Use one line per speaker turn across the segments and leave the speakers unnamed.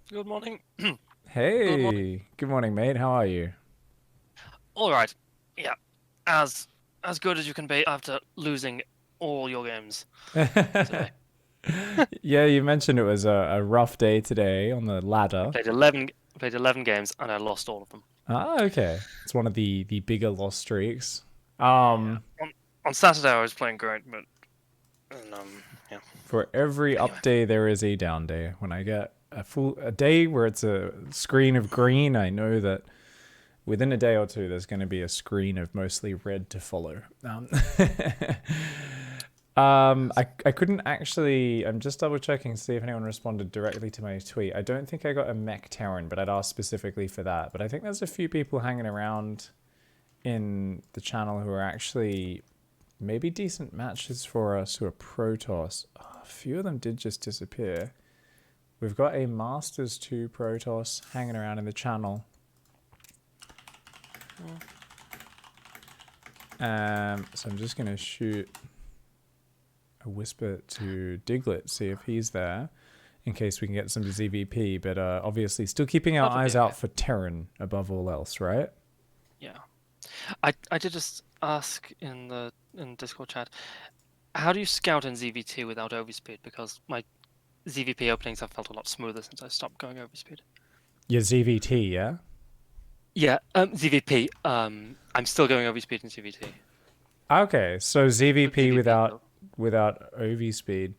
Good morning. Good morning.
Hey, good morning, mate. How are you?
All right. Yeah. As as good as you can be after losing all your games today.
Yeah, you mentioned it was a rough day today on the
I
ladder.
played 11 games and I lost all of them.
Ah, okay. It's one of the bigger loss streaks.
Yeah. On Saturday I was playing great, but and, yeah.
For every
Anyway.
up day, there is a down day. When I get a day where it's a screen of green, I know that within a day or two, there's going to be a screen of mostly red to follow. I couldn't actually. I'm just double checking to see if anyone responded directly to my tweet. I don't think I got a mech Terran, but I'd asked specifically for that. But I think there's a few people hanging around in the channel who are actually maybe decent matches for us who are Protoss. Oh, a few of them did just disappear. We've got a Masters 2 Protoss hanging around in the channel. So I'm just going to shoot a whisper to Diglett, see if he's there, in case we can get some ZvP. But obviously, still keeping our
That would be
eyes
okay.
out for Terran above all else, right?
Yeah. I did just ask in Discord chat, how do you scout in ZVT without overspeed? Because my ZVP openings have felt a lot smoother since I stopped going overspeed.
Your ZVT, yeah.
Yeah, ZVP. I'm still going overspeed in ZVT.
Okay, so ZvP
ZVP
without
though.
OV speed.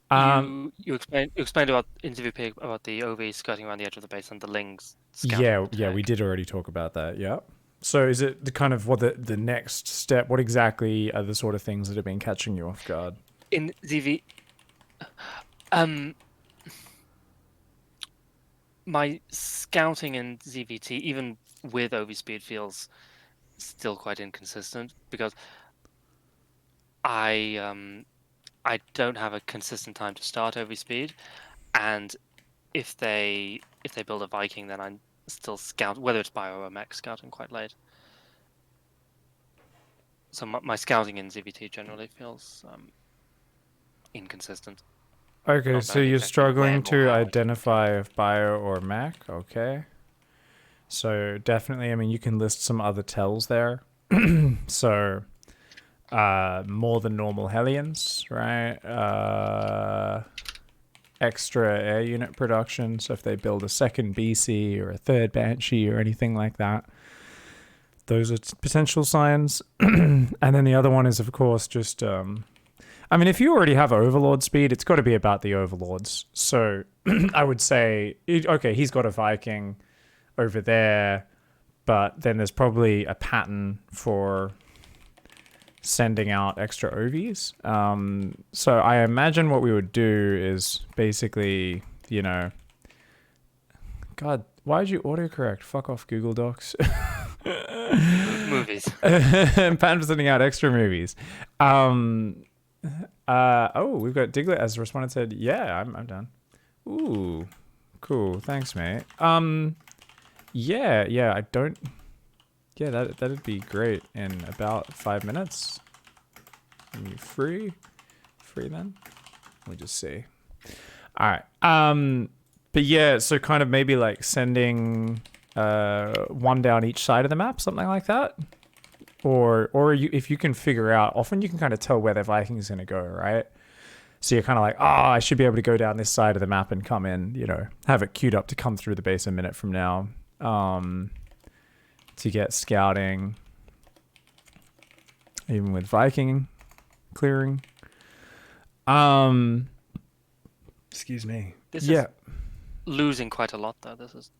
Um,
You explained about in ZvP about the OV skirting around the edge of the base and the Lings scouting
yeah,
the
yeah, we
tech.
did already talk about that. Yeah. So is it the kind of what the next step? What exactly are the sort of things that have been catching you off guard?
In ZV, um, my scouting in ZVT, even with OV speed, feels still quite inconsistent because I don't have a consistent time to start OV speed, and if they build a Viking, then I'm still scout whether it's bio or mech scouting quite late. So my scouting in ZVT generally feels inconsistent.
Okay,
Not
so
knowing
you're
exactly
struggling
when or
to
how I should play.
identify if bio or Mac. Okay. So definitely, I mean, you can list some other tells there. So more than normal Hellions, right? Extra air unit production. So if they build a second BC or a third Banshee or anything like that, those are potential signs. And then the other one is, of course, just I mean, if you already have Overlord speed, it's got to be about the Overlords. So I would say, okay, he's got a Viking over there, but then there's probably a pattern for sending out extra OVs. So I imagine what we would do is basically, God, why did you autocorrect? Fuck off, Google Docs.
Movies.
Pattern for sending out extra movies. Um, we've got Diglett as a respondent said, yeah, I'm done. Ooh, cool. Thanks, mate. Yeah, I don't. Yeah, that'd be great in about 5 minutes. Are you free? Free then? Let me just see. All right. But yeah, so kind of maybe like sending one down each side of the map, something like that. Or if you can figure out, often you can kind of tell where the Viking's gonna go, right? So you're kind of like, oh, I should be able to go down this side of the map and come in, have it queued up to come through the base a minute from now, to get scouting, even with Viking clearing. Um, Excuse me.
This is
Yeah,
losing quite a lot though. This is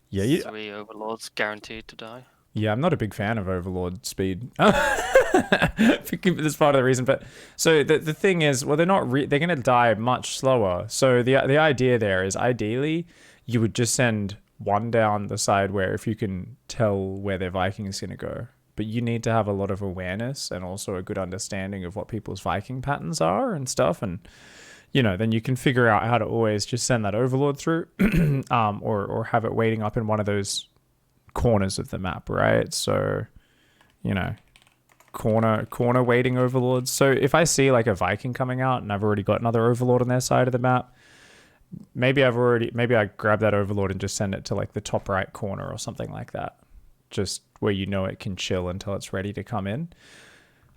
yeah,
3 overlords guaranteed to die.
yeah. I'm not a big fan of Overlord speed. This part of the reason, but so the thing is, well, they're gonna die much slower. So the idea there is ideally you would just send one down the side where if you can tell where their Viking is gonna go. But you need to have a lot of awareness and also a good understanding of what people's Viking patterns are and stuff, and then you can figure out how to always just send that Overlord through, or have it waiting up in one of those corners of the map, right? So you know, corner waiting Overlords. So if I see like a Viking coming out and I've already got another Overlord on their side of the map, maybe I grab that overlord and just send it to like the top right corner or something like that, just where you know it can chill until it's ready to come in.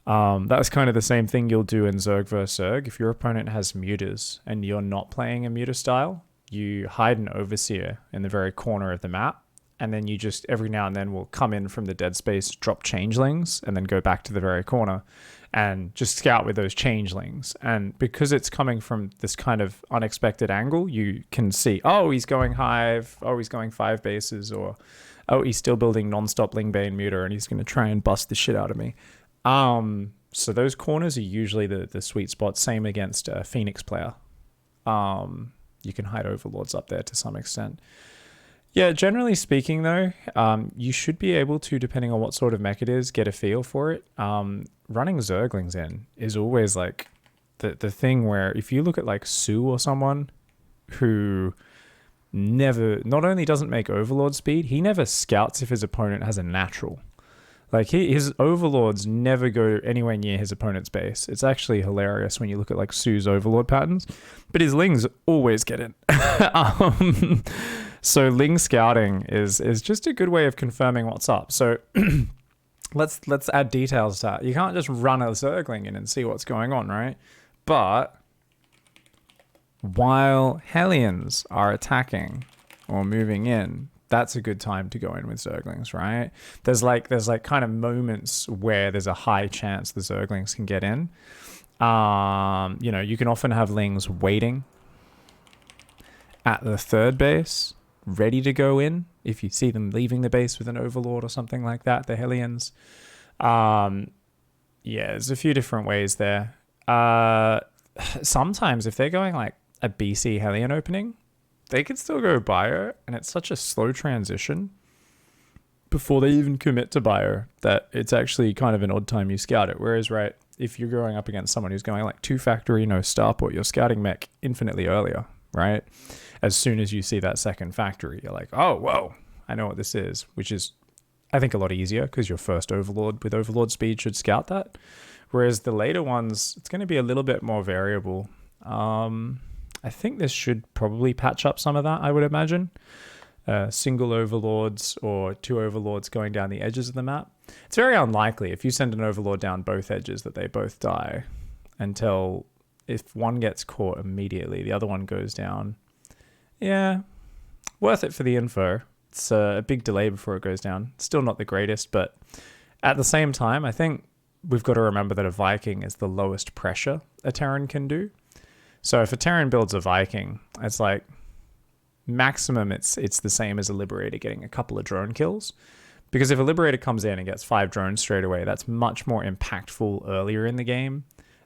That was kind of the same thing you'll do in Zerg vs Zerg. If your opponent has muters and you're not playing a muter style, you hide an overseer in the very corner of the map, and then you just every now and then will come in from the dead space, drop changelings, and then go back to the very corner and just scout with those changelings. And because it's coming from this kind of unexpected angle, you can see, oh, he's going hive, oh, he's going 5 bases, or oh, he's still building non-stop Lingbane Muter and he's going to try and bust the shit out of me. So those corners are usually the sweet spot. Same against a Phoenix player. You can hide overlords up there to some extent. Yeah, generally speaking though, you should be able to, depending on what sort of mech it is, get a feel for it. Running Zerglings in is always like the thing where if you look at like Sue or someone who not only doesn't make overlord speed, he never scouts if his opponent has a natural. Like his overlords never go anywhere near his opponent's base. It's actually hilarious when you look at like Sue's overlord patterns, but his lings always get in. So ling scouting is just a good way of confirming what's up. So let's add details to that. You can't just run a Zergling in and see what's going on, right? But while Hellions are attacking or moving in, that's a good time to go in with Zerglings, right? There's like kind of moments where there's a high chance the Zerglings can get in. You can often have lings waiting at the third base, ready to go in if you see them leaving the base with an overlord or something like that, the Hellions. There's a few different ways there. Sometimes if they're going like a BC Hellion opening, they could still go bio, and it's such a slow transition before they even commit to bio that it's actually kind of an odd time you scout it. Whereas, right, if you're going up against someone who's going like 2 factory, no starport, you're scouting mech infinitely earlier, right? As soon as you see that second factory, you're like, oh, whoa, I know what this is, which is, I think, a lot easier because your first overlord with overlord speed should scout that. Whereas the later ones, it's going to be a little bit more variable. I think this should probably patch up some of that, I would imagine. Single overlords or 2 overlords going down the edges of the map. It's very unlikely if you send an overlord down both edges that they both die until if one gets caught immediately, the other one goes down. Yeah, worth it for the info. It's a big delay before it goes down. Still not the greatest, but at the same time, I think we've got to remember that a Viking is the lowest pressure a Terran can do. So if a Terran builds a Viking, it's like maximum it's the same as a Liberator getting a couple of drone kills. Because if a Liberator comes in and gets 5 drones straight away, that's much more impactful earlier in the game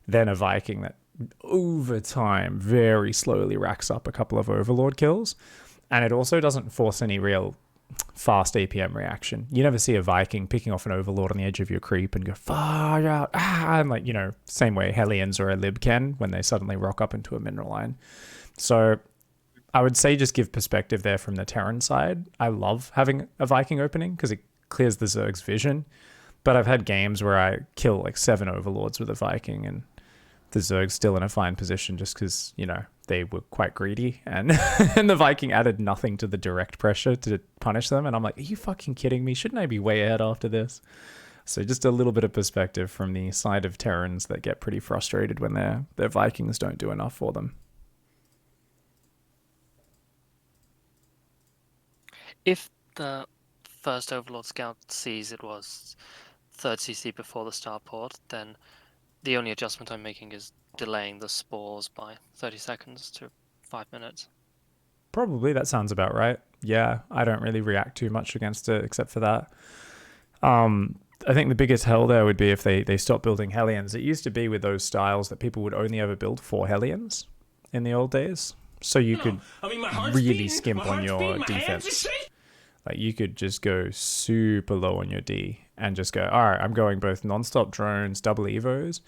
than a Viking that over time very slowly racks up a couple of Overlord kills. And it also doesn't force any real fast APM reaction. You never see a Viking picking off an Overlord on the edge of your creep and go far out, and like, same way Hellions or a Lib can when they suddenly rock up into a mineral line. So I would say just give perspective there from the Terran side. I love having a Viking opening because it clears the Zerg's vision, but I've had games where I kill like 7 Overlords with a Viking and the Zerg's still in a fine position just because, they were quite greedy and and the Viking added nothing to the direct pressure to punish them. And I'm like, are you fucking kidding me? Shouldn't I be way ahead after this? So just a little bit of perspective from the side of Terrans that get pretty frustrated when their Vikings don't do enough for them.
If the first Overlord Scout sees it was 3rd CC before the starport, then the only adjustment I'm making is delaying the spores by 30 seconds to 5 minutes.
Probably, that sounds about right. Yeah, I don't really react too much against it except for that. I think the biggest hell there would be if they stop building Hellions. It used to be with those styles that people would only ever build 4 Hellions in the old days. So you could really skimp on your defense. Like you could just go super low on your D and just go, all right, I'm going both non-stop drones, double evos.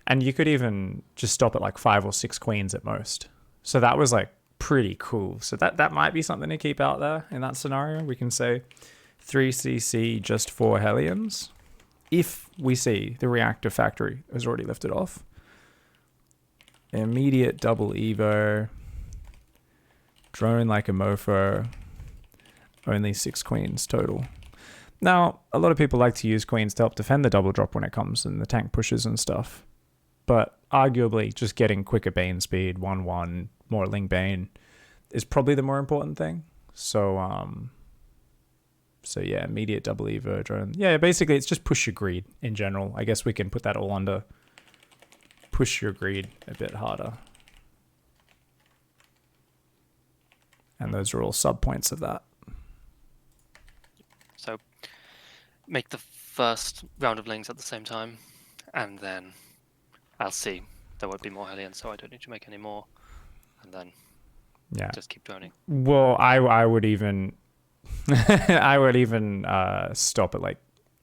And you could even just stop at like 5 or 6 queens at most. So that was like pretty cool. So that might be something to keep out there in that scenario. We can say 3cc just 4 Hellions. If we see the reactor factory has already lifted off. Immediate double evo. Drone like a mofo. Only 6 queens total. Now, a lot of people like to use queens to help defend the double drop when it comes and the tank pushes and stuff. But arguably, just getting quicker Bane speed, 1-1, more Ling Bane, is probably the more important thing. So yeah, immediate double evo drone. Yeah, basically it's just push your greed in general. I guess we can put that all under push your greed a bit harder. And those are all sub points of that.
So make the first round of lings at the same time, and then I'll see. There won't be more Hellions, so I don't need to make any more. And then just keep droning.
Well, I would even I would even stop at like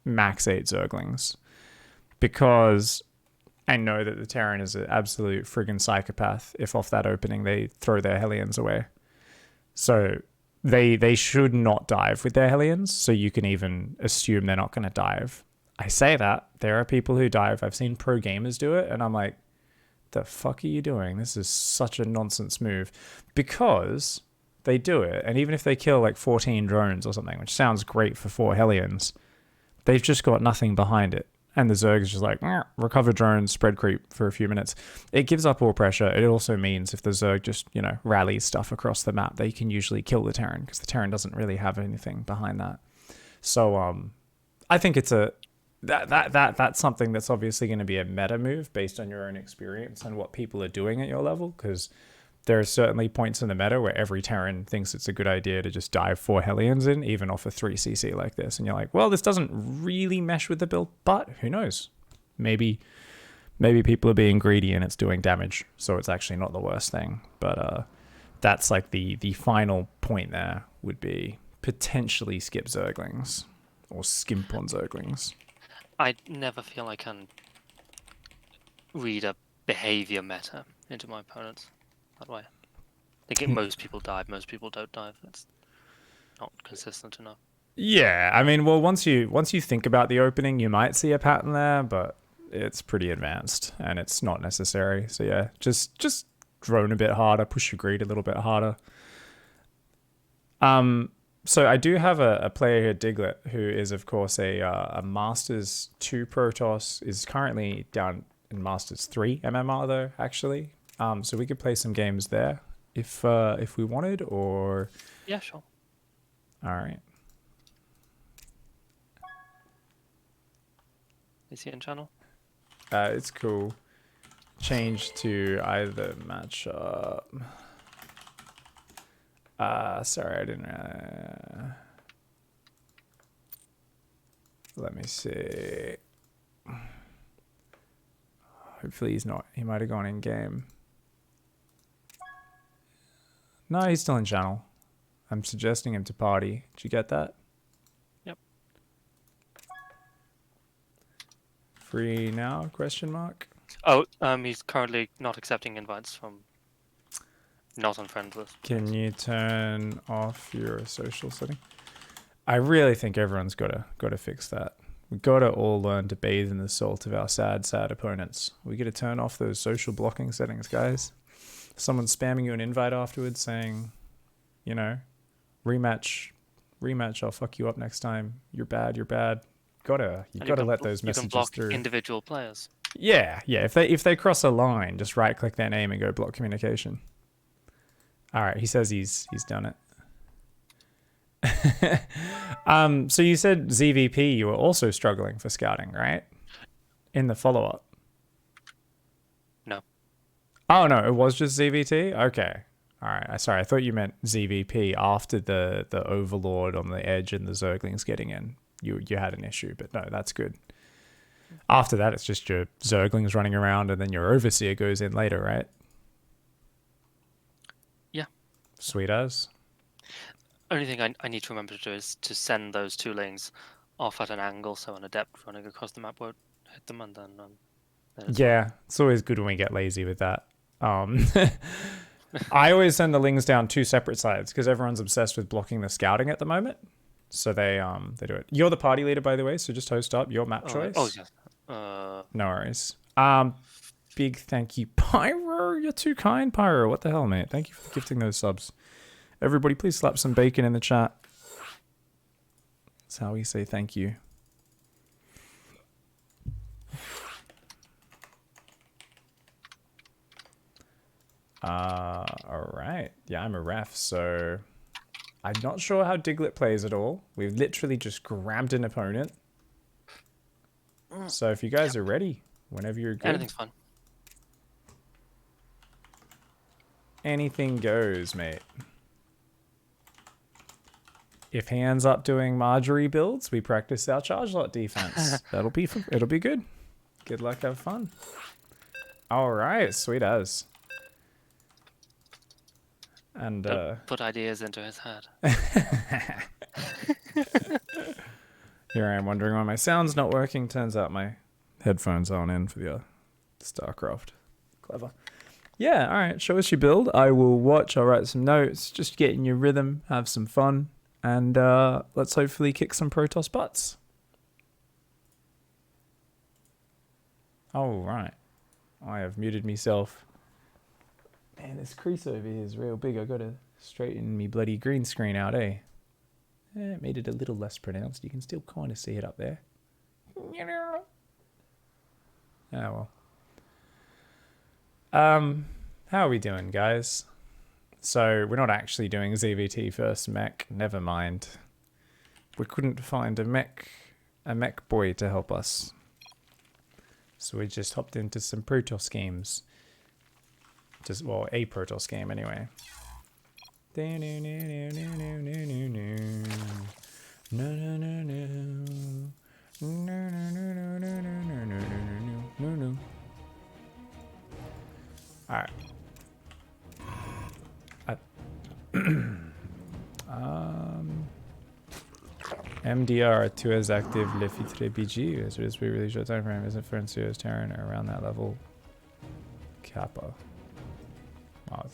max 8 Zerglings, because I know that the Terran is an absolute friggin' psychopath if off that opening they throw their Hellions away. So they should not dive with their Hellions, so you can even assume they're not going to dive. I say that. There are people who dive. I've seen pro gamers do it, and I'm like, the fuck are you doing? This is such a nonsense move. Because they do it, and even if they kill like 14 drones or something, which sounds great for 4 Hellions, they've just got nothing behind it. And the Zerg is just like, recover drones, spread creep for a few minutes. It gives up all pressure. It also means if the Zerg just, rallies stuff across the map, they can usually kill the Terran, because the Terran doesn't really have anything behind that. So I think it's that's something that's obviously going to be a meta move based on your own experience and what people are doing at your level, because there are certainly points in the meta where every Terran thinks it's a good idea to just dive 4 Hellions in, even off a 3cc like this. And you're like, well, this doesn't really mesh with the build, but who knows? Maybe people are being greedy and it's doing damage, so it's actually not the worst thing. But that's like the final point there would be potentially skip Zerglings or skimp on Zerglings.
I never feel I can read a behavior meta into my opponents that way. I think most people dive, most people don't dive. It's not consistent enough.
Yeah, I mean, well, once you think about the opening, you might see a pattern there, but it's pretty advanced and it's not necessary. So yeah, just drone a bit harder, push your greed a little bit harder. So I do have a player here, Diglett, who is of course a Masters 2 Protoss, is currently down in Masters 3 MMR though, actually. So we could play some games there if we wanted, or
yeah, sure.
All right.
Is he in channel?
It's cool. Change to either matchup. Sorry, I didn't. Let me see. Hopefully he's not. He might have gone in game. No, he's still in channel. I'm suggesting him to party. Did you get that?
Yep.
Free now? Question mark.
Oh, he's currently not accepting invites from not on friend list.
Can you turn off your social setting? I really think everyone's got to fix that. We got to all learn to bathe in the salt of our sad opponents. We got to turn off those social blocking settings, guys. Someone's spamming you an invite afterwards saying, rematch, I'll fuck you up next time. You're bad. You gotta let those messages
you can block
through.
Individual players.
Yeah. If they cross a line, just right click their name and go block communication. All right, he says he's done it. So you said ZvP, you were also struggling for scouting, right? In the follow-up.
No.
Oh no, it was just ZvT? Okay. All right. Sorry, I thought you meant ZvP after the Overlord on the edge and the Zerglings getting in. You had an issue, but no, that's good. After that, it's just your Zerglings running around and then your Overseer goes in later, right?
Yeah.
Sweet as.
Only thing I need to remember to do is to send those 2 lanes off at an angle, so an adept running across the map won't hit them, and then
yeah, it's always good when we get lazy with that. I always send the lings down 2 separate sides because everyone's obsessed with blocking the scouting at the moment. So they do it. You're the party leader, by the way, so just host up your map choice.
Oh yes.
No worries. Big thank you, Pyro. You're too kind, Pyro. What the hell, mate? Thank you for gifting those subs. Everybody, please slap some bacon in the chat. That's how we say thank you. Alright. Yeah, I'm a ref, so I'm not sure how Diglett plays at all. We've literally just grabbed an opponent. So if you guys are ready, whenever you're good.
Anything's fun.
Anything goes, mate. If hands up doing Marjorie builds, we practice our charge lot defense. It'll be good. Good luck, have fun. All right, sweet as. And
Don't put ideas into his head.
Here I am wondering why my sound's not working. Turns out my headphones aren't in for the StarCraft. Clever. Yeah, all right. Show us your build. I will watch. I'll write some notes. Just get in your rhythm. Have some fun. And let's hopefully kick some Protoss butts. All right. I have muted myself. Man, this crease over here is real big. I got to straighten me bloody green screen out, eh? It made it a little less pronounced. You can still kind of see it up there. Oh, well. How are we doing, guys? So, we're not actually doing ZvT first mech. Never mind. We couldn't find a mech boy to help us. So we just hopped into some Protoss games. Well, a Protoss game anyway. Alright. MDR 2 is active le filtre BG as it is really short time frame isn't for serious Terran around that level. Kappa. Wow,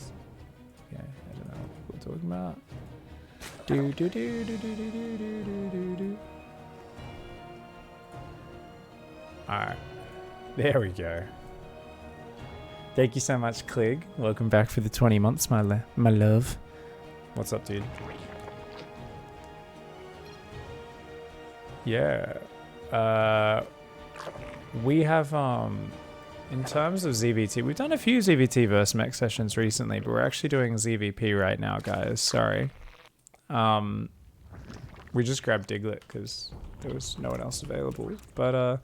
yeah, I don't know what we're talking about. Alright. There we go. Thank you so much, Clig. Welcome back for the 20 months, my love. What's up, dude? Yeah. We have, in terms of ZvT, we've done a few ZvT versus mech sessions recently, but we're actually doing ZvP right now, guys. Sorry. We just grabbed Diglett because there was no one else available. But,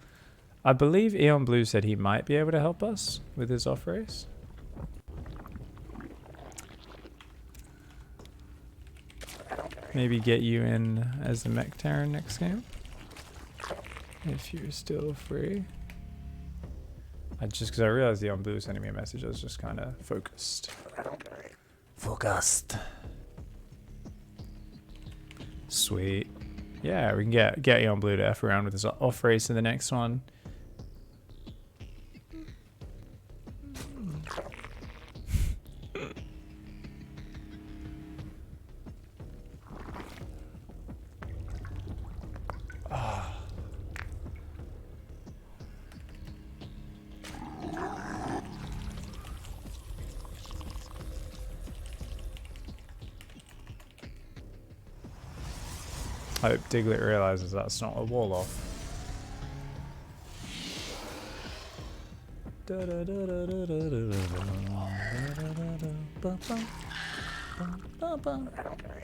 I believe Eon Blue said he might be able to help us with his off race. Maybe get you in as a mech Terran next game. If you're still free. Because I realized Eon Blue was sending me a message, I was just kind of focused. Focused. Sweet. Yeah, we can get Eon Blue to F around with his off race in the next one. I hope Diglett realizes that's not a wall off.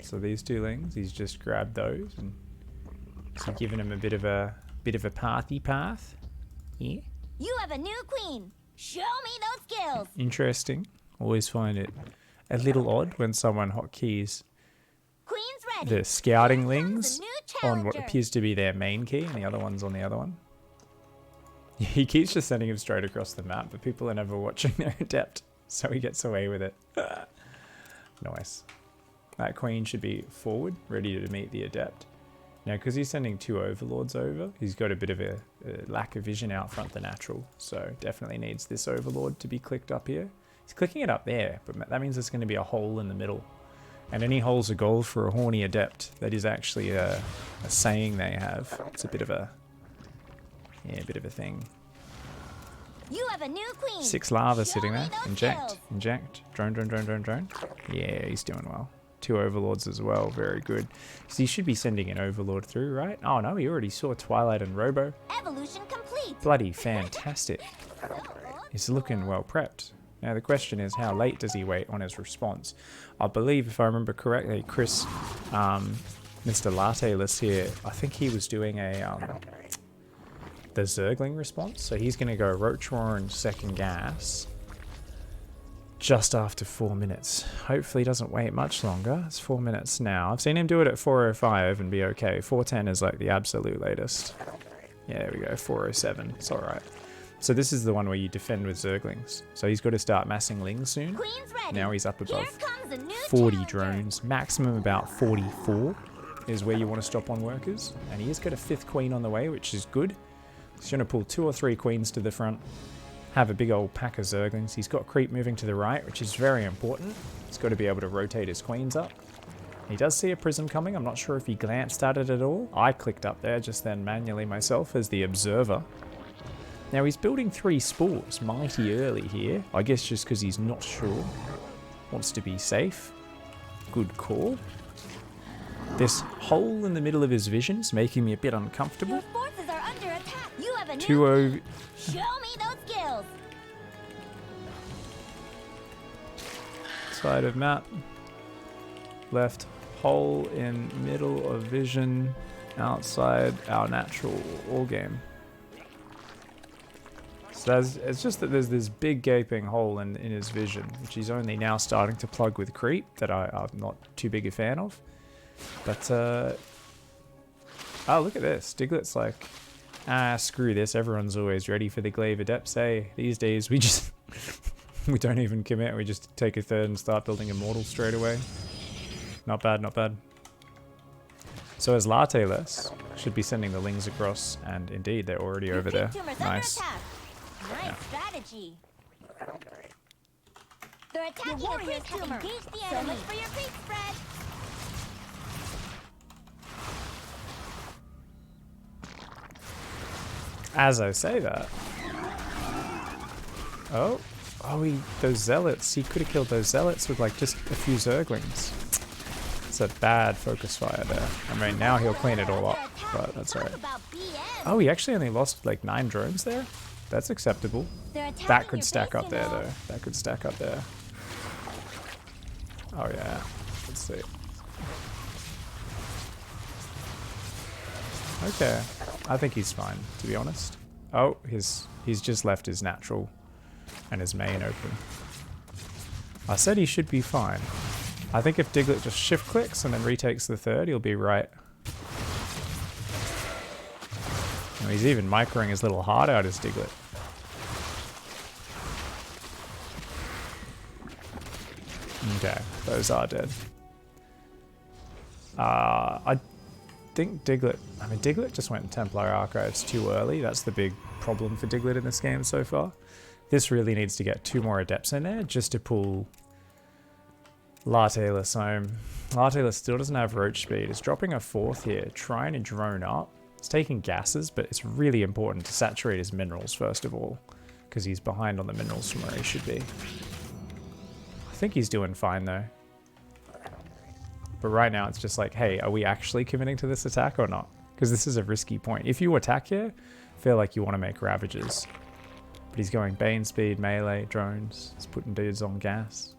So these two lings, he's just grabbed those and so giving him a bit of a pathy path. Yeah.
You have a new queen. Show me those skills.
Interesting. Always find it a little odd when someone hotkeys
Queen's ready.
the scouting
Here comes
lings
a new
on what
challenger.
appears to be their main key and the other one's on the other one. He keeps just sending him straight across the map, but people are never watching their adept, so he gets away with it. Nice. That queen should be forward, ready to meet the adept. Now, because he's sending two overlords over, he's got a bit of a lack of vision out front the natural, so definitely needs this overlord to be clicked up here. He's clicking it up there, but that means there's going to be a hole in the middle. And any hole's a goal for a horny adept. That is actually a saying they have. It's a bit of a thing.
You have a new queen.
6 lava
Show
sitting
me
there.
those
Inject.
skills.
Inject. Drone. Yeah, he's doing well. 2 overlords as well. Very good. So he should be sending an overlord through, right? Oh no, he already saw Twilight and Robo.
Evolution complete.
Bloody fantastic. He's looking well prepped. Now the question is, how late does he wait on his response? I believe, if I remember correctly, Chris, Mr. Latte-less here, I think he was doing the Zergling response. So he's going to go Roach Roar and second gas just after 4 minutes. Hopefully he doesn't wait much longer. It's 4 minutes now. I've seen him do it at 4:05 and be okay. 4:10 is like the absolute latest. Yeah, there we go. 4:07. It's alright. So this is the one where you defend with Zerglings. So he's got to start massing Lings soon.
Queen's ready.
Now he's up above
Here comes a new
40
challenger.
drones. Maximum about 44 is where you want to stop on workers. And he has got a 5th queen on the way, which is good. He's going to pull 2 or 3 queens to the front. Have a big old pack of Zerglings. He's got creep moving to the right, which is very important. He's got to be able to rotate his queens up. He does see a prism coming. I'm not sure if he glanced at it at all. I clicked up there just then manually myself as the observer. Now he's building 3 spores mighty early here. I guess just because he's not sure. Wants to be safe. Good call. This hole in the middle of his vision is making me a bit uncomfortable.
Your forces are under attack. You have a new
2-0.
queen. Show me those skills.
Side of map. Left hole in middle of vision. Outside our natural all game. So it's just that there's this big gaping hole in his vision, which he's only now starting to plug with creep, that I'm not too big a fan of. But, oh, look at this. Diglett's like, screw this. Everyone's always ready for the Glaive Adepts. Hey, these days we just, we don't even commit. We just take a third and start building Immortal straight away. Not bad, not bad. So as Latte-less, should be sending the Lings across, and indeed, they're already over there. Nice.
Nice strategy. They're attacking a creep tumor. Engage the enemy. So much for your creep spread.
As I say that. Oh, those zealots. He could have killed those zealots with like just a few Zerglings. It's a bad focus fire there. I mean, now he'll clean it all up, but that's alright. Oh, he actually only lost like 9 drones there. That's acceptable. That could stack up there, though. That could stack up there. Oh, yeah. Let's see. Okay. I think he's fine, to be honest. Oh, he's just left his natural and his main open. I said he should be fine. I think if Diglett just shift clicks and then retakes the 3rd, he'll be right. He's even microing his little heart out as Diglett. Okay, those are dead. I think Diglett... I mean, Diglett just went Templar Archives too early. That's the big problem for Diglett in this game so far. This really needs to get 2 more Adepts in there just to pull Latte-less home. Latte-less still doesn't have Roach Speed. It's dropping a 4th here, trying to drone up. It's taking gases, but it's really important to saturate his minerals first of all, because he's behind on the minerals from where he should be. I think he's doing fine though. But right now it's just like, hey, are we actually committing to this attack or not? Because this is a risky point. If you attack here, I feel like you want to make Ravages. But he's going Bane speed, melee, drones. He's putting dudes on gas.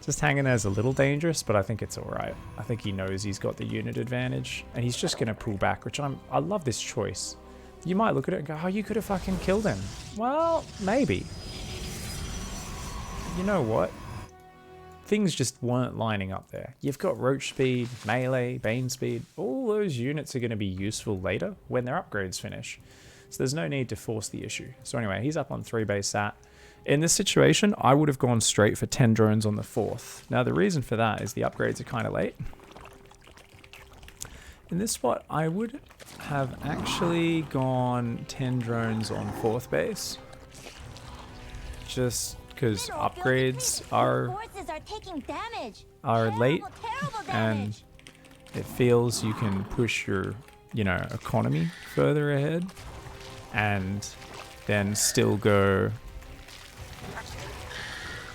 Just hanging there is a little dangerous, but I think it's alright. I think he knows he's got the unit advantage, and he's just going to pull back, which I love this choice. You might look at it and go, oh, you could have fucking killed him. Well, maybe. You know what? Things just weren't lining up there. You've got Roach Speed, Melee, Bane Speed. All those units are going to be useful later when their upgrades finish. So there's no need to force the issue. So anyway, he's up on 3 base sat. In this situation, I would have gone straight for 10 drones on the 4th. Now, the reason for that is the upgrades are kind of late. In this spot, I would have actually gone 10 drones on 4th base. Just because upgrades are late, and it feels you can push your, economy further ahead, and then still go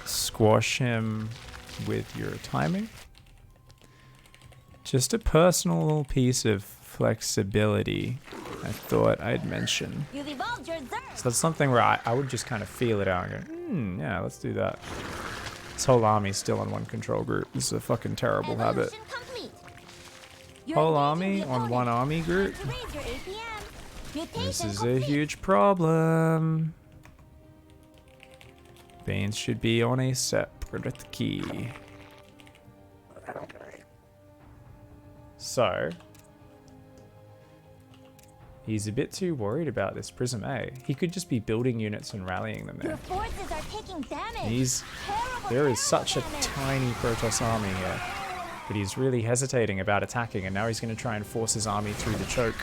squash him with your timing. Just a personal piece of flexibility I thought I'd mention.
You've evolved your Zerg.
So that's something where I would just kind of feel it out and go, yeah, let's do that. This whole army's still on one control group. This is a fucking terrible habit.
Evolution complete. You're
Whole
engaging
army
the
on
opponent.
one army group?
Time to raise your APM. Mutation
This is a
complete.
huge problem. Veins should be on a separate key. So, he's a bit too worried about this Prism A. He could just be building units and rallying them
Your
there.
forces are taking damage.
There
Terrible
is such a
damage.
tiny Protoss army here. But he's really hesitating about attacking, and now he's going to try and force his army through the choke.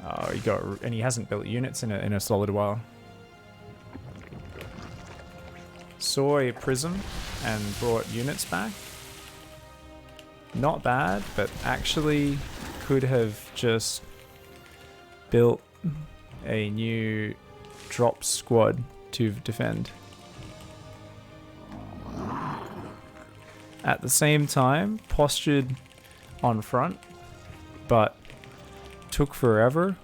Oh, and he hasn't built units in a solid while. Saw a Prism and brought units back. Not bad, but actually could have just built a new drop squad to defend. At the same time, postured on front, but took forever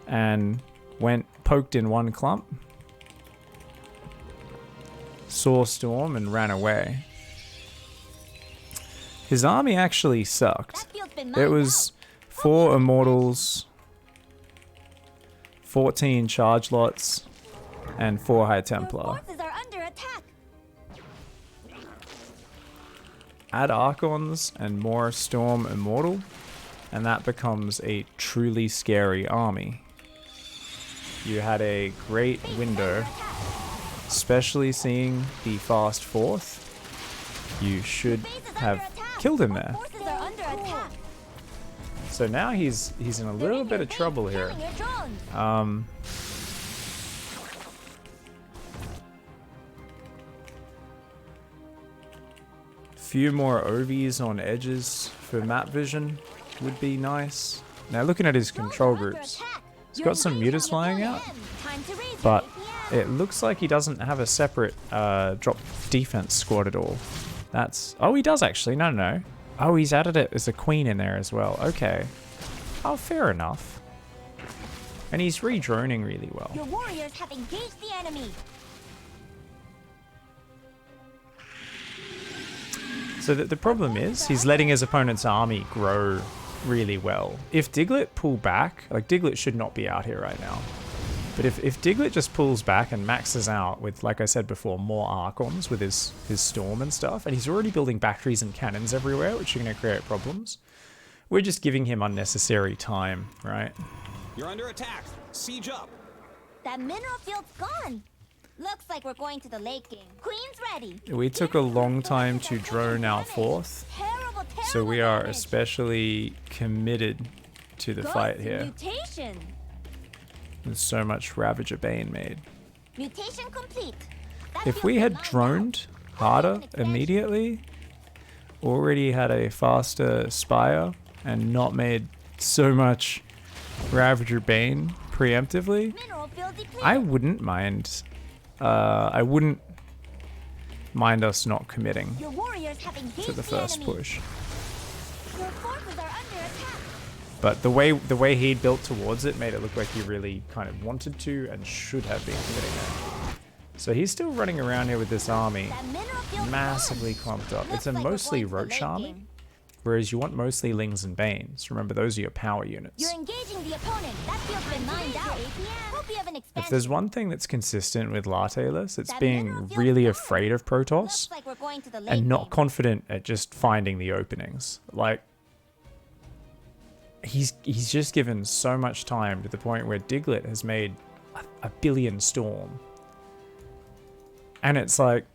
and went poked in one clump. Saw Storm and ran away. His army actually sucked.
That field's been
It
mined
was 4 Immortals, 14 Charge Lots, and 4 High
out. Your
Templar.
forces are under attack.
Add Archons and more Storm Immortal, and that becomes a truly scary army. You had a great window, especially seeing the fast 4th. You should
Base is under
have
attack.
killed him
Our
there.
forces are under attack.
So now he's in a little bit of trouble here.
Killing your drones.
Few more OVs on edges for map vision would be nice. Now looking at his
Drones
control
are under
groups,
attack.
he's
You're
got some
engaging
mutas
the
flying
opponent.
out,
Time to raise
but
your APM.
it looks like he doesn't have a separate drop defense squad at all. Oh, he does actually. No. Oh, he's added it as a queen in there as well. Okay. Oh, fair enough. And he's re-droning really well.
Your warriors have engaged the enemy.
So the problem is he's letting his opponent's army grow really well. If Diglett pull back, like Diglett should not be out here right now. But if Diglett just pulls back and maxes out with, like I said before, more Archons with his Storm and stuff, and he's already building batteries and cannons everywhere, which are going to create problems, we're just giving him unnecessary time, right?
You're under attack. Siege up.
That mineral field's gone. Looks like we're going to the late game. Queen's ready.
We took a long time to drone our 4th,
Terrible
so we are
damage.
especially committed to the
Ghost
fight here.
Mutation.
There's so much Ravager Bane made.
Mutation complete. That
If
field's
we
been
had
mined out.
droned harder immediately, already had a faster Spire, and not made so much Ravager Bane preemptively,
Mineral field depleted.
I wouldn't mind. I wouldn't mind us not committing
Your warriors have engaged
to the first
enemy.
push.
Your forces are under attack.
But the way he built towards it made it look like he really kind of wanted to and should have been committing there. So he's still running around here with this army,
That mineral field's
massively
gone.
clumped up.
Looks
It's a
like we're
mostly
going to the
Roach
late
army,
game.
whereas you want mostly Lings and Banes. Remember, those are your power units.
You're engaging the opponent. That field's been mined out. Hope you have an
If
expansion.
there's one thing that's consistent with Lateless, it's
That
being
mineral field's
really
gone.
afraid of Protoss
Looks like we're going to the late
and not
game.
confident at just finding the openings. Like, he's just given so much time to the point where Diglett has made a billion Storm. And it's like,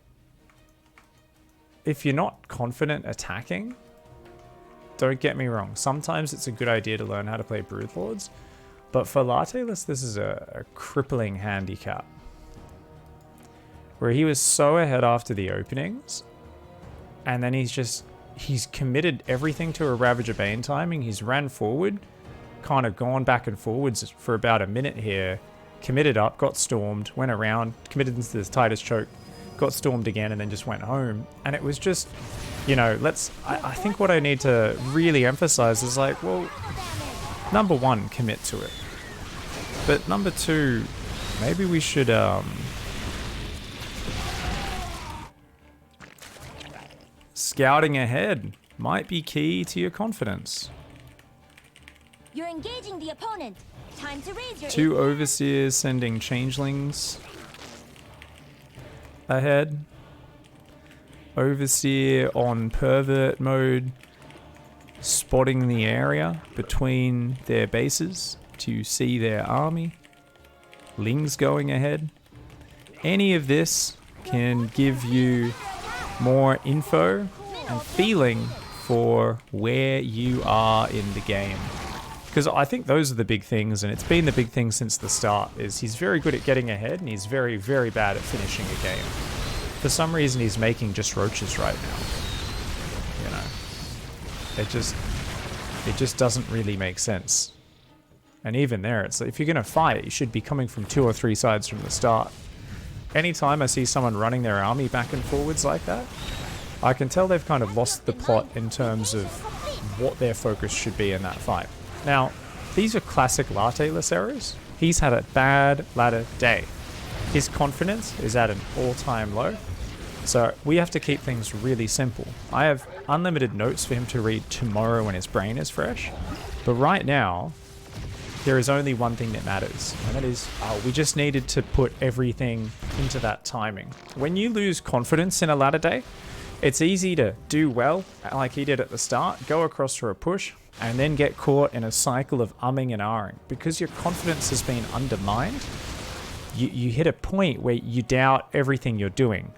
if you're not confident attacking, don't get me wrong, sometimes it's a good idea to learn how to play Broodlords, but for Lateless, this is a crippling handicap. Where he was so ahead after the openings, and then he's committed everything to a Ravager Bane timing. He's ran forward, kind of gone back and forwards for about a minute here, committed up, got stormed, went around, committed into this tightest choke, got stormed again, and then just went home. And it was just, you know, I think what I need to really emphasize is like, well, number one, commit to it. But number two, maybe we should, scouting ahead might be key to your confidence.
You're engaging the opponent. Time to raise your
2 overseers sending changelings ahead. Overseer on pervert mode, spotting the area between their bases to see their army. Lings going ahead. Any of this can give you more info and feeling for where you are in the game. Because I think those are the big things, and it's been the big thing since the start, is he's very good at getting ahead, and he's very, very bad at finishing a game. For some reason, he's making just roaches right now. You know, it just doesn't really make sense. And even there, it's like, if you're going to fight, you should be coming from 2 or 3 sides from the start. Anytime I see someone running their army back and forwards like that, I can tell they've kind of lost the plot in terms of what their focus should be in that fight. Now, these are classic latte-less errors. He's had a bad ladder day. His confidence is at an all-time low. So we have to keep things really simple. I have unlimited notes for him to read tomorrow when his brain is fresh. But right now, there is only one thing that matters. And that is, we just needed to put everything into that timing. When you lose confidence in a ladder day, it's easy to do well, like he did at the start, go across for a push, and then get caught in a cycle of umming and ahhing. Because your confidence has been undermined, you hit a point where you doubt everything you're doing.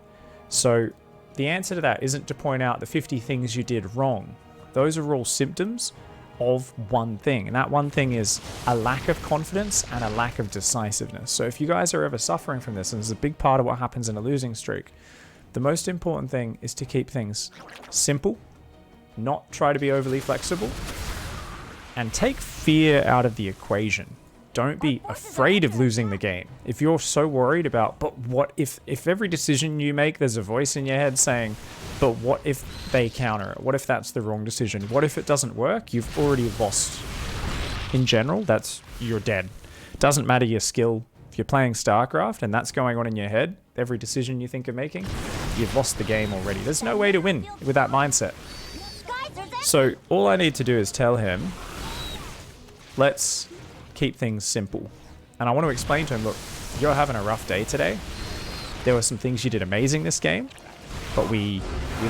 So the answer to that isn't to point out the 50 things you did wrong. Those are all symptoms of one thing. And that one thing is a lack of confidence and a lack of decisiveness. So if you guys are ever suffering from this, and this is a big part of what happens in a losing streak, the most important thing is to keep things simple, not try to be overly flexible, and take fear out of the equation. Don't be afraid of losing the game. If you're so worried about, but what if every decision you make, there's a voice in your head saying, but what if they counter it? What if that's the wrong decision? What if it doesn't work? You've already lost. In general, you're dead. Doesn't matter your skill. If you're playing StarCraft and that's going on in your head, every decision you think of making, you've lost the game already. There's no way to win with that mindset. So all I need to do is tell him, let's keep things simple. And I want to explain to him, look, you're having a rough day today. There were some things you did amazing this game, but we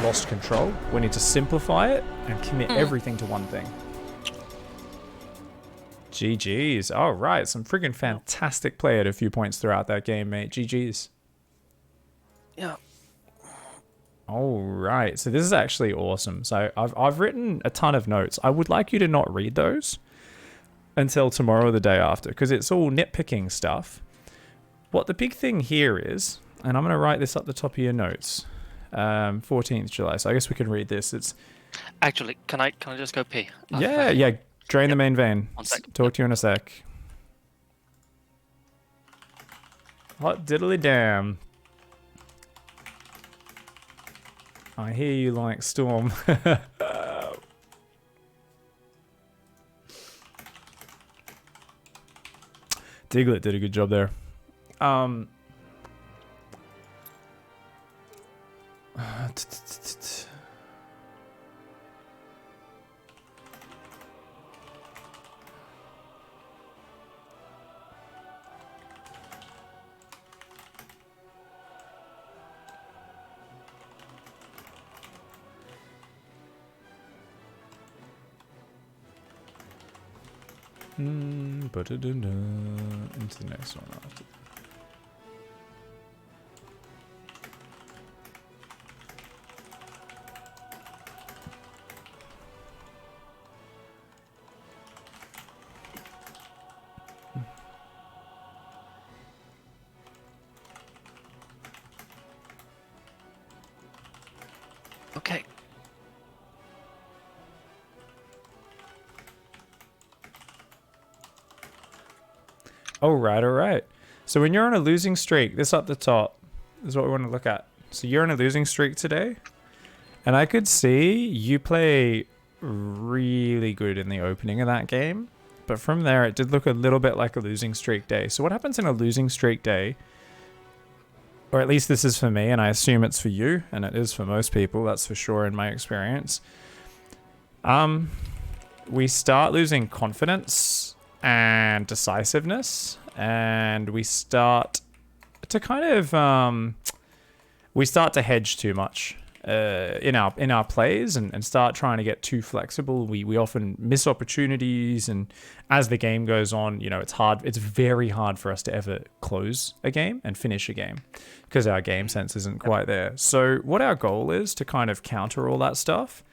lost control. We need to simplify it and commit everything to one thing. GG's. All right, some friggin' fantastic play at a few points throughout that game, mate. GG's.
Yeah.
All right, so this is actually awesome. So I've written a ton of notes. I would like you to not read those until tomorrow or the day after, because it's all nitpicking stuff. What the big thing here is, and I'm going to write this up the top of your notes, 14th July, so I guess we can read this. It's
Actually, can I just go pee?
yeah, drain the main vein.
1 sec.
Talk to you in a sec. Hot diddly damn. I hear you like Storm. Diglett did a good job there. Into the next one after.
Okay.
All right. So when you're on a losing streak, this up the top is what we want to look at. So you're on a losing streak today, and I could see you play really good in the opening of that game, but from there it did look a little bit like a losing streak day. So what happens in a losing streak day, or at least this is for me, and I assume it's for you, and it is for most people, that's for sure in my experience. We start losing confidence and decisiveness, and we start to kind of we start to hedge too much in our plays and start trying to get too flexible. We often miss opportunities, and as the game goes on, you know, it's very hard for us to ever close a game and finish a game because our game sense isn't quite there. So what our goal is to kind of counter all that stuff,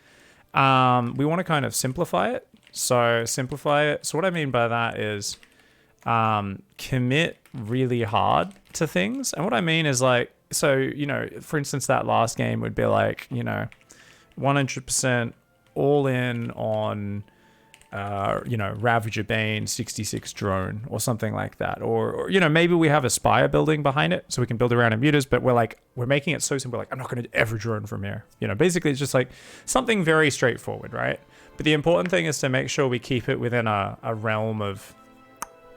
we want to kind of simplify it. So what I mean by that is commit really hard to things. And what I mean is like, so, you know, for instance, that last game would be like, you know, 100% all in on, you know, Ravager Bane 66 drone or something like that. Or, you know, maybe we have a Spire building behind it so we can build around Immutas, but we're making it so simple. Like, I'm not going to ever drone from here. You know, basically it's just like something very straightforward, right? But the important thing is to make sure we keep it within a realm of